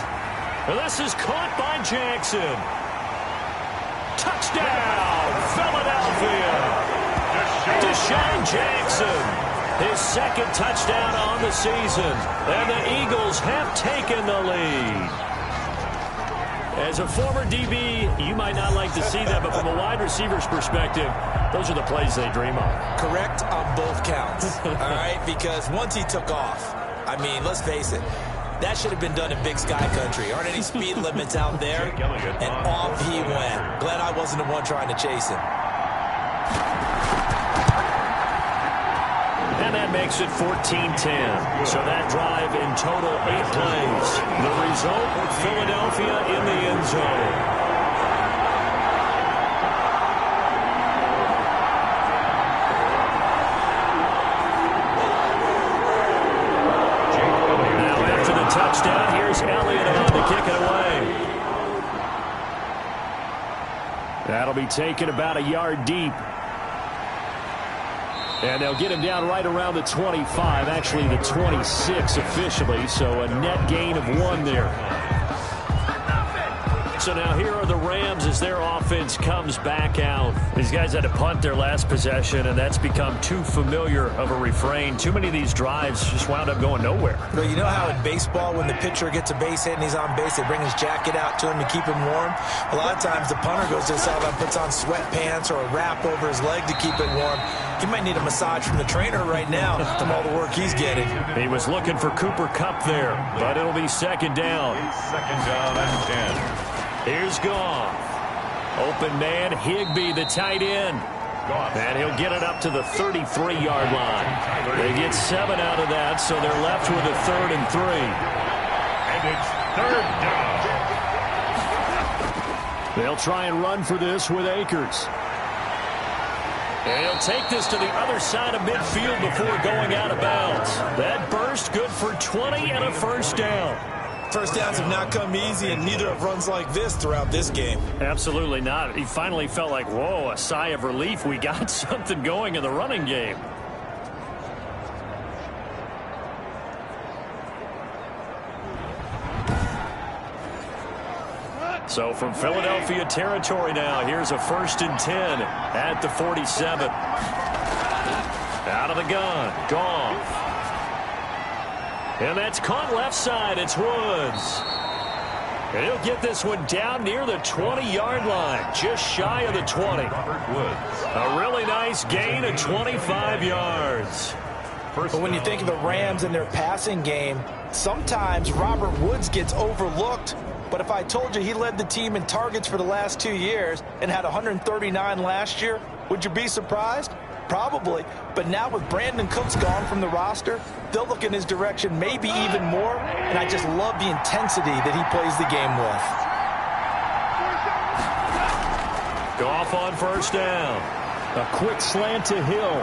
S2: And this is caught by Jackson. Touchdown, Philadelphia. Deshaun Jackson, his 2nd touchdown on the season. And the Eagles have taken the lead. As a former DB, you might not like to see that, but from a wide receiver's perspective, those are the plays they dream of.
S3: Correct on both counts, all right? Because once he took off, I mean, let's face it, that should have been done in Big Sky Country. Aren't any speed limits out there? And off he went. Glad I wasn't the one trying to chase him.
S2: And that makes it 14-10. So that drive in total 8 plays. The result, Philadelphia in the end zone. Touchdown. Here's Elliott on to kick it away. That'll be taken about a yard deep. And they'll get him down right around the 25, actually the 26 officially, so a net gain of 1 there. So now here are the Rams as their offense comes back out. These guys had to punt their last possession, and that's become too familiar of a refrain. Too many of these drives just wound up going nowhere.
S3: Well, you know how in baseball when the pitcher gets a base hit and he's on base, they bring his jacket out to him to keep him warm? A lot of times the punter goes to the sideline, puts on sweatpants or a wrap over his leg to keep it warm. He might need a massage from the trainer right now from all the work he's getting.
S2: He was looking for Cooper Kupp there, but it'll be second down.
S1: Second down and 10.
S2: Here's Goff. Open man, Higbee, the tight end. And he'll get it up to the 33-yard line. They get 7 out of that, so they're left with a 3rd and 3.
S1: And it's 3rd down.
S6: They'll try and run for this with Akers.
S2: And he'll take this to the other side of midfield before going out of bounds. That burst good for 20 and a first down.
S3: First downs have not come easy, and neither have runs like this throughout this game.
S2: Absolutely not. He finally felt like, whoa, a sigh of relief. We got something going in the running game. So from Philadelphia territory now, here's a 1st and 10 at the 47. Out of the gun, Goff. And that's caught left side. It's Woods. And he'll get this one down near the 20-yard line, just shy of the 20. A really nice gain of 25 yards.
S3: But when you think of the Rams and their passing game, sometimes Robert Woods gets overlooked. But if I told you he led the team in targets for the last 2 years and had 139 last year, would you be surprised? Probably. But now with Brandon Cooks gone from the roster, they'll look in his direction maybe even more. And I just love the intensity that he plays the game with.
S2: Goff on first down.
S6: A quick slant to Hill.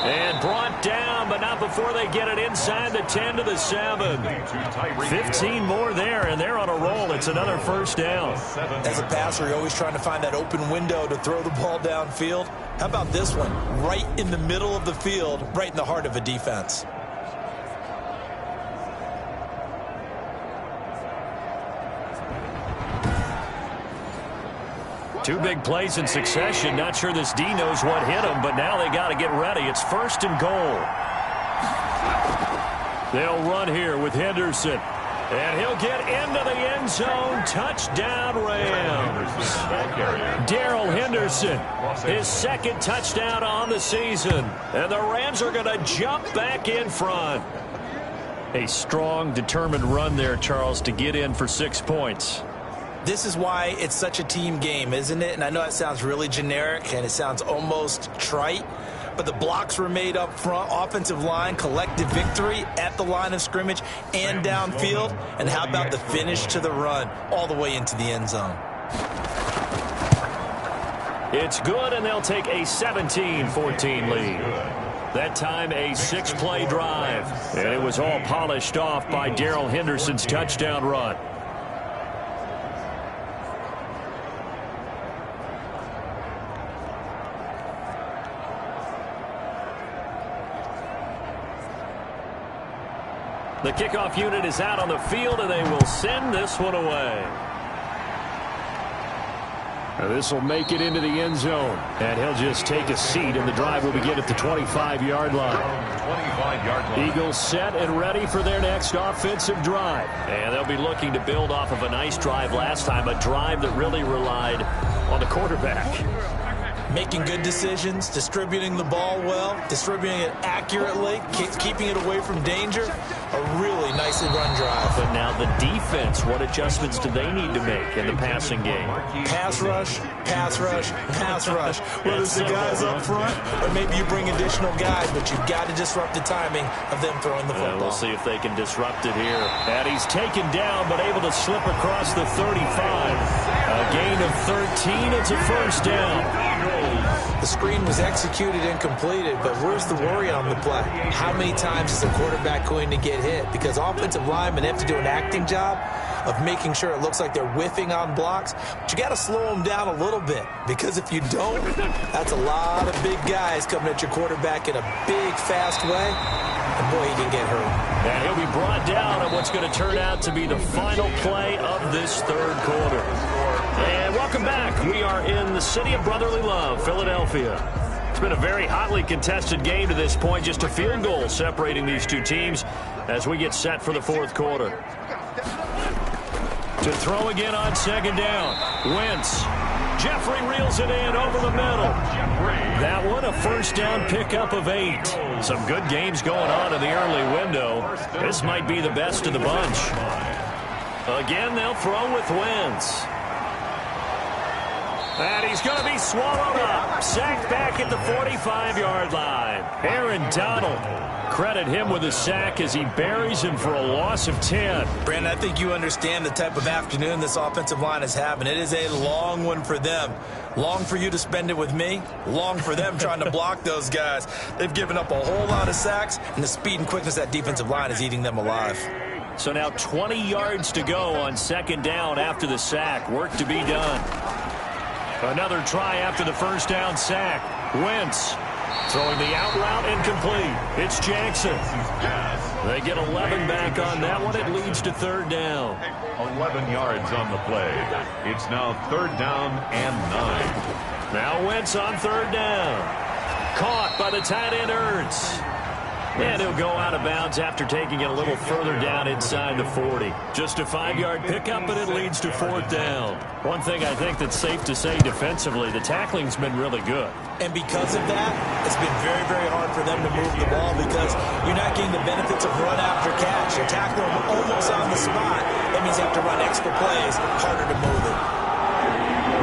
S2: And brought down, but not before they get it inside the 10 to the 7. 15 more there, and they're on a roll. It's another first down.
S3: As a passer, you're always trying to find that open window to throw the ball downfield. How about this one? Right in the middle of the field, right in the heart of a defense.
S2: Two big plays in succession. Not sure this D knows what hit him, but now they got to get ready. It's 1st and goal. They'll run here with Henderson. And he'll get into the end zone. Touchdown, Rams. Darrell Henderson, his 2nd touchdown on the season. And the Rams are going to jump back in front. A strong, determined run there, Charles, to get in for 6 points.
S3: This is why it's such a team game, isn't it? And I know that sounds really generic and it sounds almost trite, but the blocks were made up front, offensive line, collective victory at the line of scrimmage and downfield. And how about the finish to the run all the way into the end zone?
S2: It's good, and they'll take a 17-14 lead. That time a 6-play drive, and it was all polished off by Darrell Henderson's touchdown run. The kickoff unit is out on the field, and they will send this one away.
S6: This will make it into the end zone. And he'll just take a seat, and the drive will begin at the 25-yard line.
S1: 25-yard line.
S6: Eagles set and ready for their next offensive drive.
S2: And they'll be looking to build off of a nice drive last time, a drive that really relied on the quarterback.
S3: Making good decisions, distributing the ball well, distributing it accurately, keeping it away from danger. A really nicely run drive.
S2: But now the defense, what adjustments do they need to make in the passing game?
S3: Pass rush, pass rush, pass rush. Whether it's the guys up front or maybe you bring additional guys, but you've got to disrupt the timing of them throwing the football.
S2: We'll see if they can disrupt it here. And he's taken down, but able to slip across the 35. A gain of 13. It's a first down.
S3: The screen was executed and completed, but where's the worry on the play? How many times is a quarterback going to get hit? Because offensive linemen have to do an acting job of making sure it looks like they're whiffing on blocks. But you got to slow them down a little bit, because if you don't, that's a lot of big guys coming at your quarterback in a big, fast way. And boy, he can get hurt.
S2: And he'll be brought down on what's going to turn out to be the final play of this third quarter. And welcome back. We are in the city of brotherly love, Philadelphia. It's been a very hotly contested game to this point. Just a field goal separating these two teams as we get set for the fourth quarter. To throw again on second down. Wentz. Jeffrey reels it in over the middle. That one, a first down pickup of 8. Some good games going on in the early window. This might be the best of the bunch. Again, they'll throw with Wentz. And he's going to be swallowed up. Sacked back at the 45-yard line. Aaron Donald. Credit him with a sack as he buries him for a loss of 10.
S3: Brandon, I think you understand the type of afternoon this offensive line is having. It is a long one for them. Long for you to spend it with me. Long for them trying to block those guys. They've given up a whole lot of sacks, and the speed and quickness of that defensive line is eating them alive.
S2: So now 20 yards to go on second down after the sack. Work to be done. Another try after the first down sack. Wentz throwing the out route incomplete. It's Jackson. They get 11 back on that one. It leads to third down.
S1: 11 yards on the play. It's now third down and 9.
S2: Now Wentz on third down. Caught by the tight end Ertz. And he'll go out of bounds after taking it a little further down inside the 40. Just a 5-yard pickup, but it leads to fourth down. One thing I think that's safe to say defensively, the tackling's been really good.
S3: And because of that, it's been very, very hard for them to move the ball because you're not getting the benefits of run after catch. You tackle them almost on the spot. That means you have to run extra plays, harder to move it.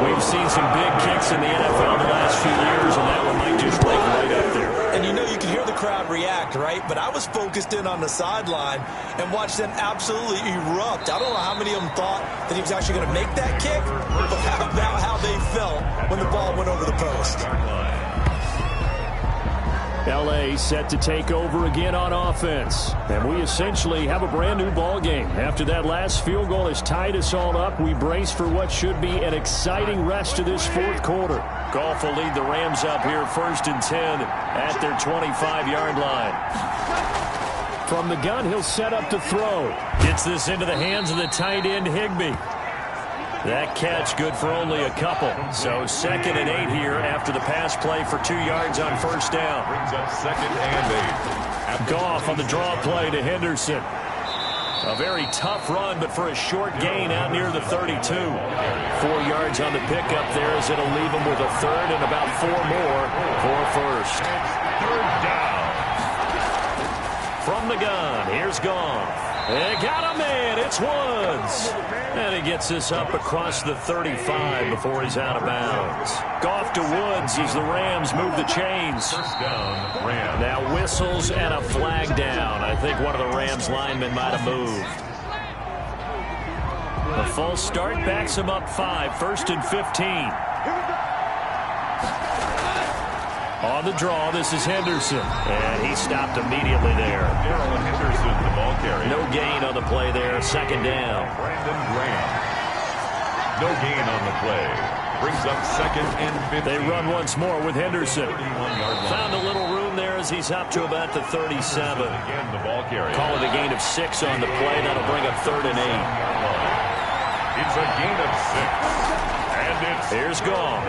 S2: We've seen some big kicks in the NFL the last few years, and that one might just rank right up there.
S3: And you know, you can hear the crowd react, right? But I was focused in on the sideline and watched them absolutely erupt. I don't know how many of them thought that he was actually going to make that kick, but how about how they felt when the ball went over the post.
S2: L.A. set to take over again on offense. And we essentially have a brand new ball game. After that last field goal has tied us all up, we brace for what should be an exciting rest of this fourth quarter. Goff will lead the Rams up here first and 10 at their 25-yard line. From the gun, he'll set up to throw. Gets this into the hands of the tight end Higbee. That catch good for only a couple. So second and 8 here after the pass play for 2 yards on first down.
S1: Brings up second and 8.
S2: Goff on the draw play to Henderson. A very tough run, but for a short gain out near the 32. 4 yards on the pickup there as it'll leave him with a third and about 4 more for first.
S1: Third down.
S2: From the gun, here's Goff. They got him in. It's Woods. And he gets this up across the 35 before he's out of bounds. Goff to Woods as the Rams move the chains.
S1: First down, Rams.
S2: Now whistles and a flag down. I think one of the Rams linemen might have moved. A false start backs him up 5. First and 15. On the draw, this is Henderson. And he stopped immediately there.
S1: Darrell Henderson, the ball carrier.
S2: No gain on the play there. Second down.
S1: Brandon Graham. No gain on the play. Brings up second and 15.
S2: They run once more with Henderson.
S1: 31-yard line.
S2: Found a little room there as he's up to about the 37.
S1: Again, the ball carrier.
S2: Call it a gain of 6 on the play. That'll bring up third and 8.
S1: It's a gain of 6. And it's...
S2: Here's Goff.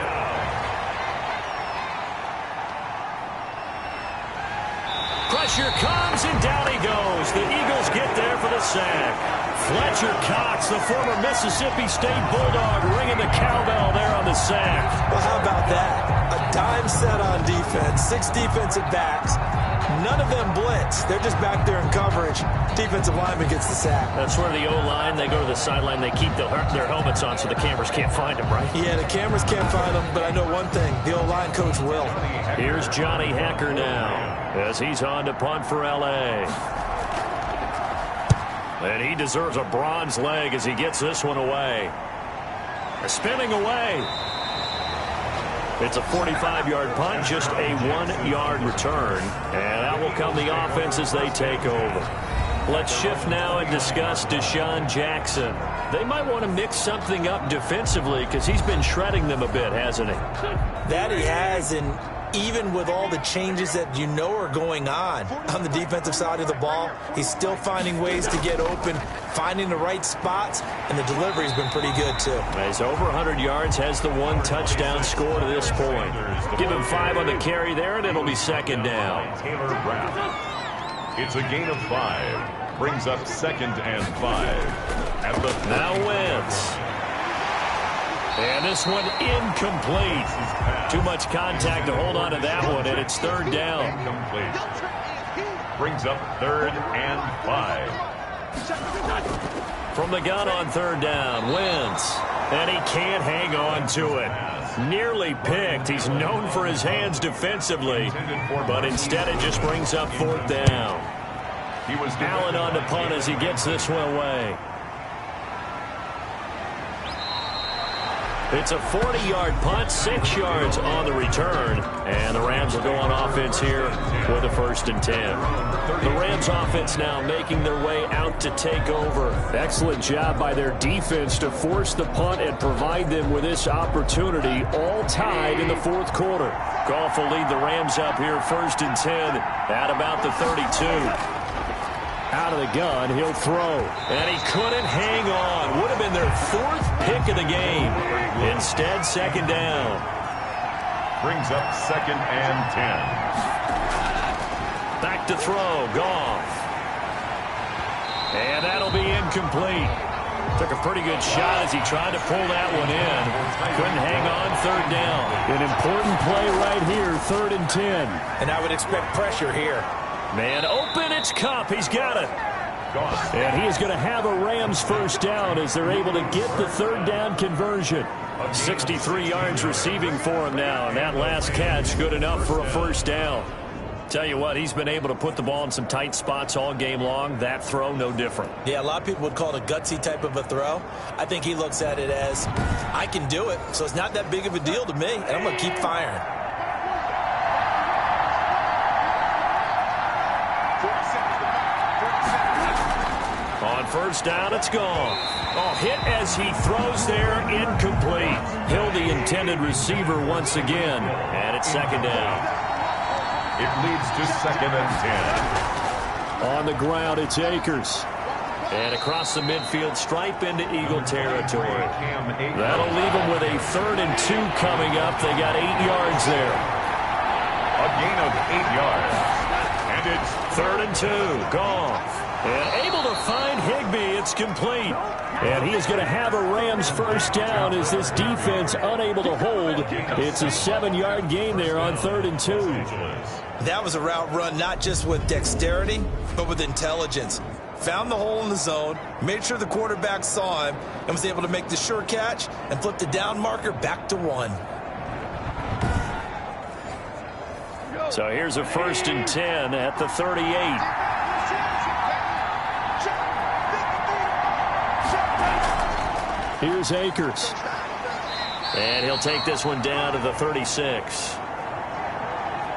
S2: Pressure comes, and down he goes. The Eagles get there for the sack. Fletcher Cox, the former Mississippi State Bulldog, ringing the cowbell there on the sack.
S3: Well, how about that? A dime set on defense, 6 defensive backs. None of them blitz. They're just back there in coverage. Defensive lineman gets the sack.
S2: That's where the O-line, they go to the sideline, they keep their helmets on so the cameras can't find them, right?
S3: Yeah, the cameras can't find them, but I know one thing. The O-line coach will.
S2: Here's Johnny Hacker now as he's on to punt for L.A. And he deserves a bronze leg as he gets this one away. Spinning away. It's a 45-yard punt, just a 1-yard return. And out will come the offense as they take over. Let's shift now and discuss Deshaun Jackson. They might want to mix something up defensively because he's been shredding them a bit, hasn't he?
S3: That he has, and even with all the changes that you know are going on the defensive side of the ball, he's still finding ways to get open, finding the right spots, and the delivery's been pretty good, too.
S2: He's over 100 yards, has the 1 touchdown score to this point. Give him 5 on the carry there, and it'll be second down.
S1: It's a gain of 5. Brings up 2nd and 5.
S2: Now Wentz. And this one incomplete. Too much contact to hold on to that one, and it's 3rd down.
S1: Incomplete. Brings up 3rd and 5.
S2: From the gun on 3rd down, Wentz. And he can't hang on to it. Nearly picked. He's known for his hands defensively, but instead it just brings up 4th down. Allen on to punt as he gets this one away. It's a 40-yard punt, 6 yards on the return, and the Rams will go on offense here with a 1st and 10. The Rams offense now making their way out to take over.
S6: Excellent job by their defense to force the punt and provide them with this opportunity, all tied in the 4th quarter.
S2: Goff will lead the Rams up here 1st and 10 at about the 32.
S6: Out of the gun, he'll throw.
S2: And he couldn't hang on. Would have been their 4th pick of the game. Instead, 2nd down.
S1: Brings up 2nd and 10.
S2: Back to throw, Goff. And that'll be incomplete. Took a pretty good shot as he tried to pull that one in. Couldn't hang on, 3rd down.
S6: An important play right here, 3rd and 10.
S3: And I would expect pressure here.
S2: Man open, it's Kupp. He's got it.
S6: And he is going to have a Rams 1st down as they're able to get the 3rd down conversion.
S2: 63 yards receiving for him now, and that last catch good enough for a 1st down. Tell you what, he's been able to put the ball in some tight spots all game long. That throw, no different.
S3: Yeah, a lot of people would call it a gutsy type of a throw. I think he looks at it as, I can do it, so it's not that big of a deal to me, and I'm going to keep firing.
S2: On 1st down, it's gone. Oh, hit as he throws there, incomplete. Hill the intended receiver once again, and it's 2nd down.
S1: It leads to 2nd and 10.
S6: On the ground, it's Akers.
S2: And across the midfield stripe into Eagle territory. That'll leave them with a 3rd and 2 coming up. They got 8 yards there.
S1: A gain of 8 yards. And it's
S2: 3rd and 2, Goff. And able to find Higbee. It's complete.
S6: And he is going to have a Rams 1st down as this defense unable to hold. It's a 7-yard gain there on 3rd and 2.
S3: That was a route run not just with dexterity, but with intelligence. Found the hole in the zone, made sure the quarterback saw him, and was able to make the sure catch and flip the down marker back to 1.
S2: So here's a 1st and 10 at the 38.
S6: Here's Akers.
S2: And he'll take this one down to the 36.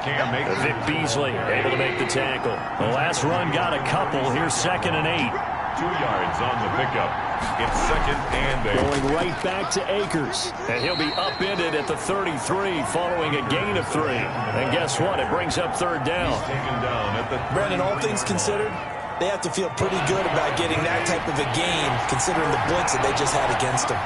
S2: Vic Beasley able to make the tackle. The last run got a couple. Here's 2nd and 8.
S1: 2 yards on the pickup. It's 2nd and 8.
S6: Going right back to Akers.
S2: And he'll be upended at the 33 following a gain of 3. And guess what? It brings up 3rd down.
S1: Taken down at the
S3: Brandon, all things considered, they have to feel pretty good about getting that type of a gain, considering the blitz that they just had against them.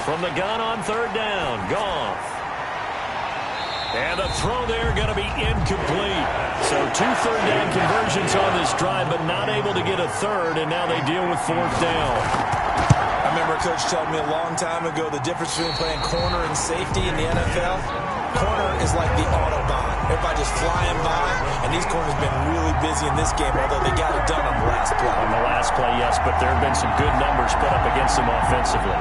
S2: From the gun on 3rd down, Goff. And the throw there going to be incomplete. So 2 3rd down conversions on this drive, but not able to get a 3rd, and now they deal with 4th down.
S3: I remember a coach telling me a long time ago the difference between playing corner and safety in the NFL. Corner is like the Autobahn. Everybody just flying by, and these corners have been really busy in this game, although they got it done on the last play.
S6: On the last play, yes, but there have been some good numbers put up against them offensively.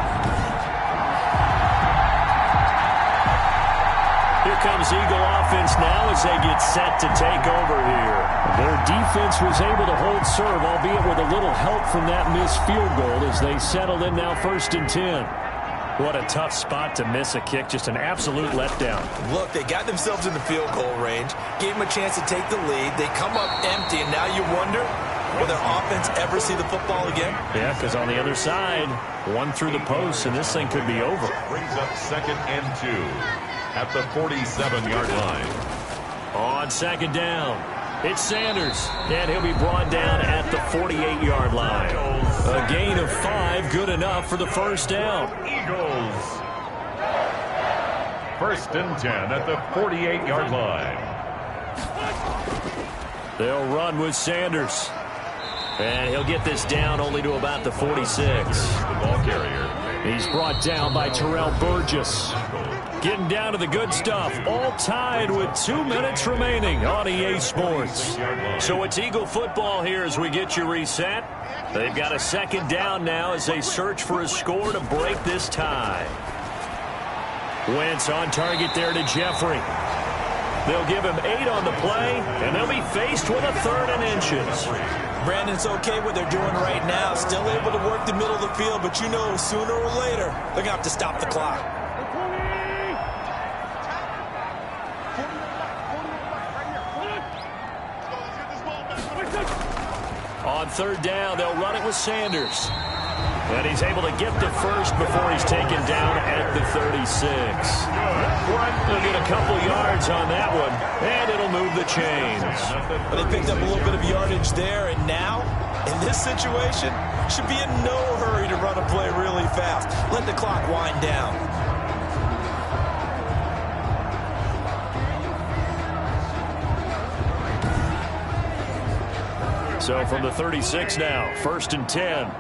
S6: Here comes Eagle offense now as they get set to take over here. Their defense was able to hold serve, albeit with a little help from that missed field goal as they settled in now 1st and 10. What a tough spot to miss a kick. Just an absolute letdown.
S3: Look, they got themselves in the field goal range, gave them a chance to take the lead. They come up empty, and now you wonder, will their offense ever see the football again?
S6: Yeah, because on the other side, one through the post, and this thing could be over.
S1: Brings up 2nd and 2 at the 47-yard line.
S6: On 2nd down, it's Sanders, and he'll be brought down at the 48-yard line. A gain of 5, good enough for the 1st down.
S1: Eagles. 1st and 10 at the 48-yard line.
S6: They'll run with Sanders. And he'll get this down only to about the 46.
S1: The ball carrier.
S6: He's brought down by Terrell Burgess. Getting down to the good stuff. All tied with 2 minutes remaining on EA Sports. So it's Eagle football here as we get you reset. They've got a 2nd down now as they search for a score to break this tie. Wentz on target there to Jeffrey. They'll give him 8 on the play, and they'll be faced with a 3rd and inches.
S3: Brandon, it's okay what they're doing right now. Still able to work the middle of the field, but you know sooner or later they're going to have to stop the clock.
S6: On 3rd down, they'll run it with Sanders. And he's able to get the first before he's taken down at the 36. They'll get a couple yards on that one, and it'll move the chains.
S3: But they picked up a little bit of yardage there, and now, in this situation, should be in no hurry to run a play really fast. Let the clock wind down.
S6: So from the 36 now, 1st and 10.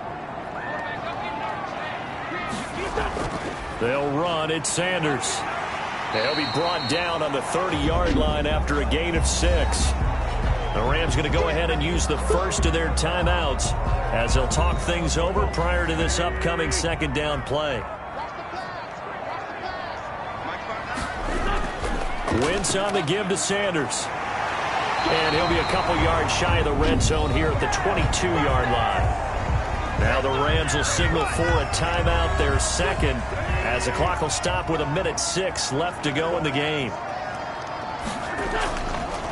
S6: They'll run. It's Sanders. They'll be brought down on the 30-yard line after a gain of 6. The Rams going to go ahead and use the first of their timeouts as they'll talk things over prior to this upcoming 2nd down play. Wentz on the give to Sanders. And he'll be a couple yards shy of the red zone here at the 22-yard line. Now the Rams will signal for a timeout, their 2nd, as the clock will stop with 1:06 left to go in the game.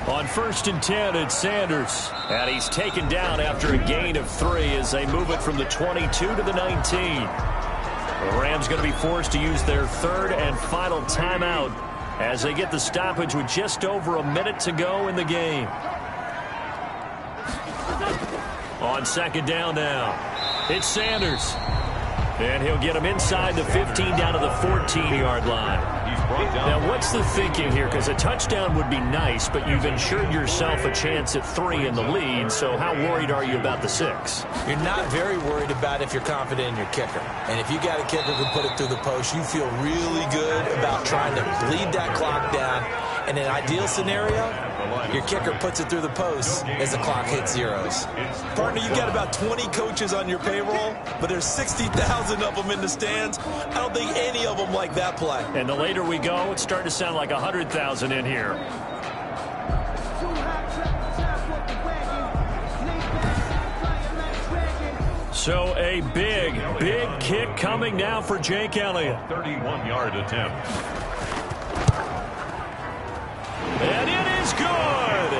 S6: On 1st and 10, it's Sanders. And he's taken down after a gain of 3 as they move it from the 22 to the 19. The Rams going to be forced to use their 3rd and final timeout as they get the stoppage with just over a minute to go in the game. On 2nd down now, it's Sanders. And he'll get him inside the 15 down to the 14-yard line. Now, what's the thinking here? Because a touchdown would be nice, but you've ensured yourself a chance at 3 in the lead, so how worried are you about the 6?
S3: You're not very worried about if you're confident in your kicker. And if you got a kicker who put it through the post, you feel really good about trying to bleed that clock down. In an ideal scenario, your kicker puts it through the post as the clock hits zeros. Partner, you got about 20 coaches on your payroll, but there's 60,000 of them in the stands. I don't think any of them like that play.
S6: And the later we go, it's starting to sound like 100,000 in here. So a big kick coming now for Jake Elliott.
S1: 31-yard attempt.
S6: And it is good.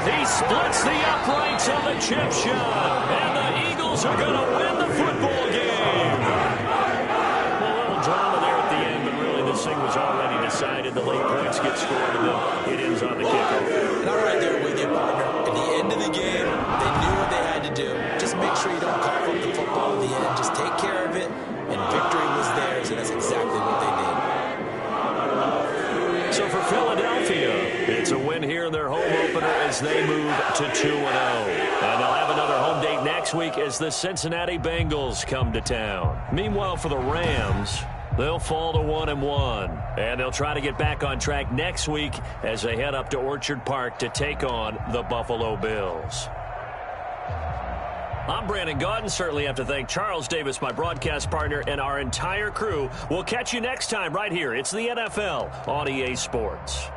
S6: He splits the uprights on the chip shot. And the Eagles are going to win the football game. A little drama there at the end, but really this thing was already decided. The late points get scored, and then it ends on the kickoff.
S3: And I'm right there with you, partner. At the end of the game, they knew what they had to do. Just make sure you don't cough up the football at the end. Just take care of it, and victory was theirs, and that's exactly what they did.
S6: So for Philadelphia, it's a win here in their home opener as they move to 2-0. And they'll have another home date next week as the Cincinnati Bengals come to town. Meanwhile, for the Rams, they'll fall to 1-1. And they'll try to get back on track next week as they head up to Orchard Park to take on the Buffalo Bills. I'm Brandon Gaudin. Certainly have to thank Charles Davis, my broadcast partner, and our entire crew. We'll catch you next time right here. It's the NFL on EA Sports.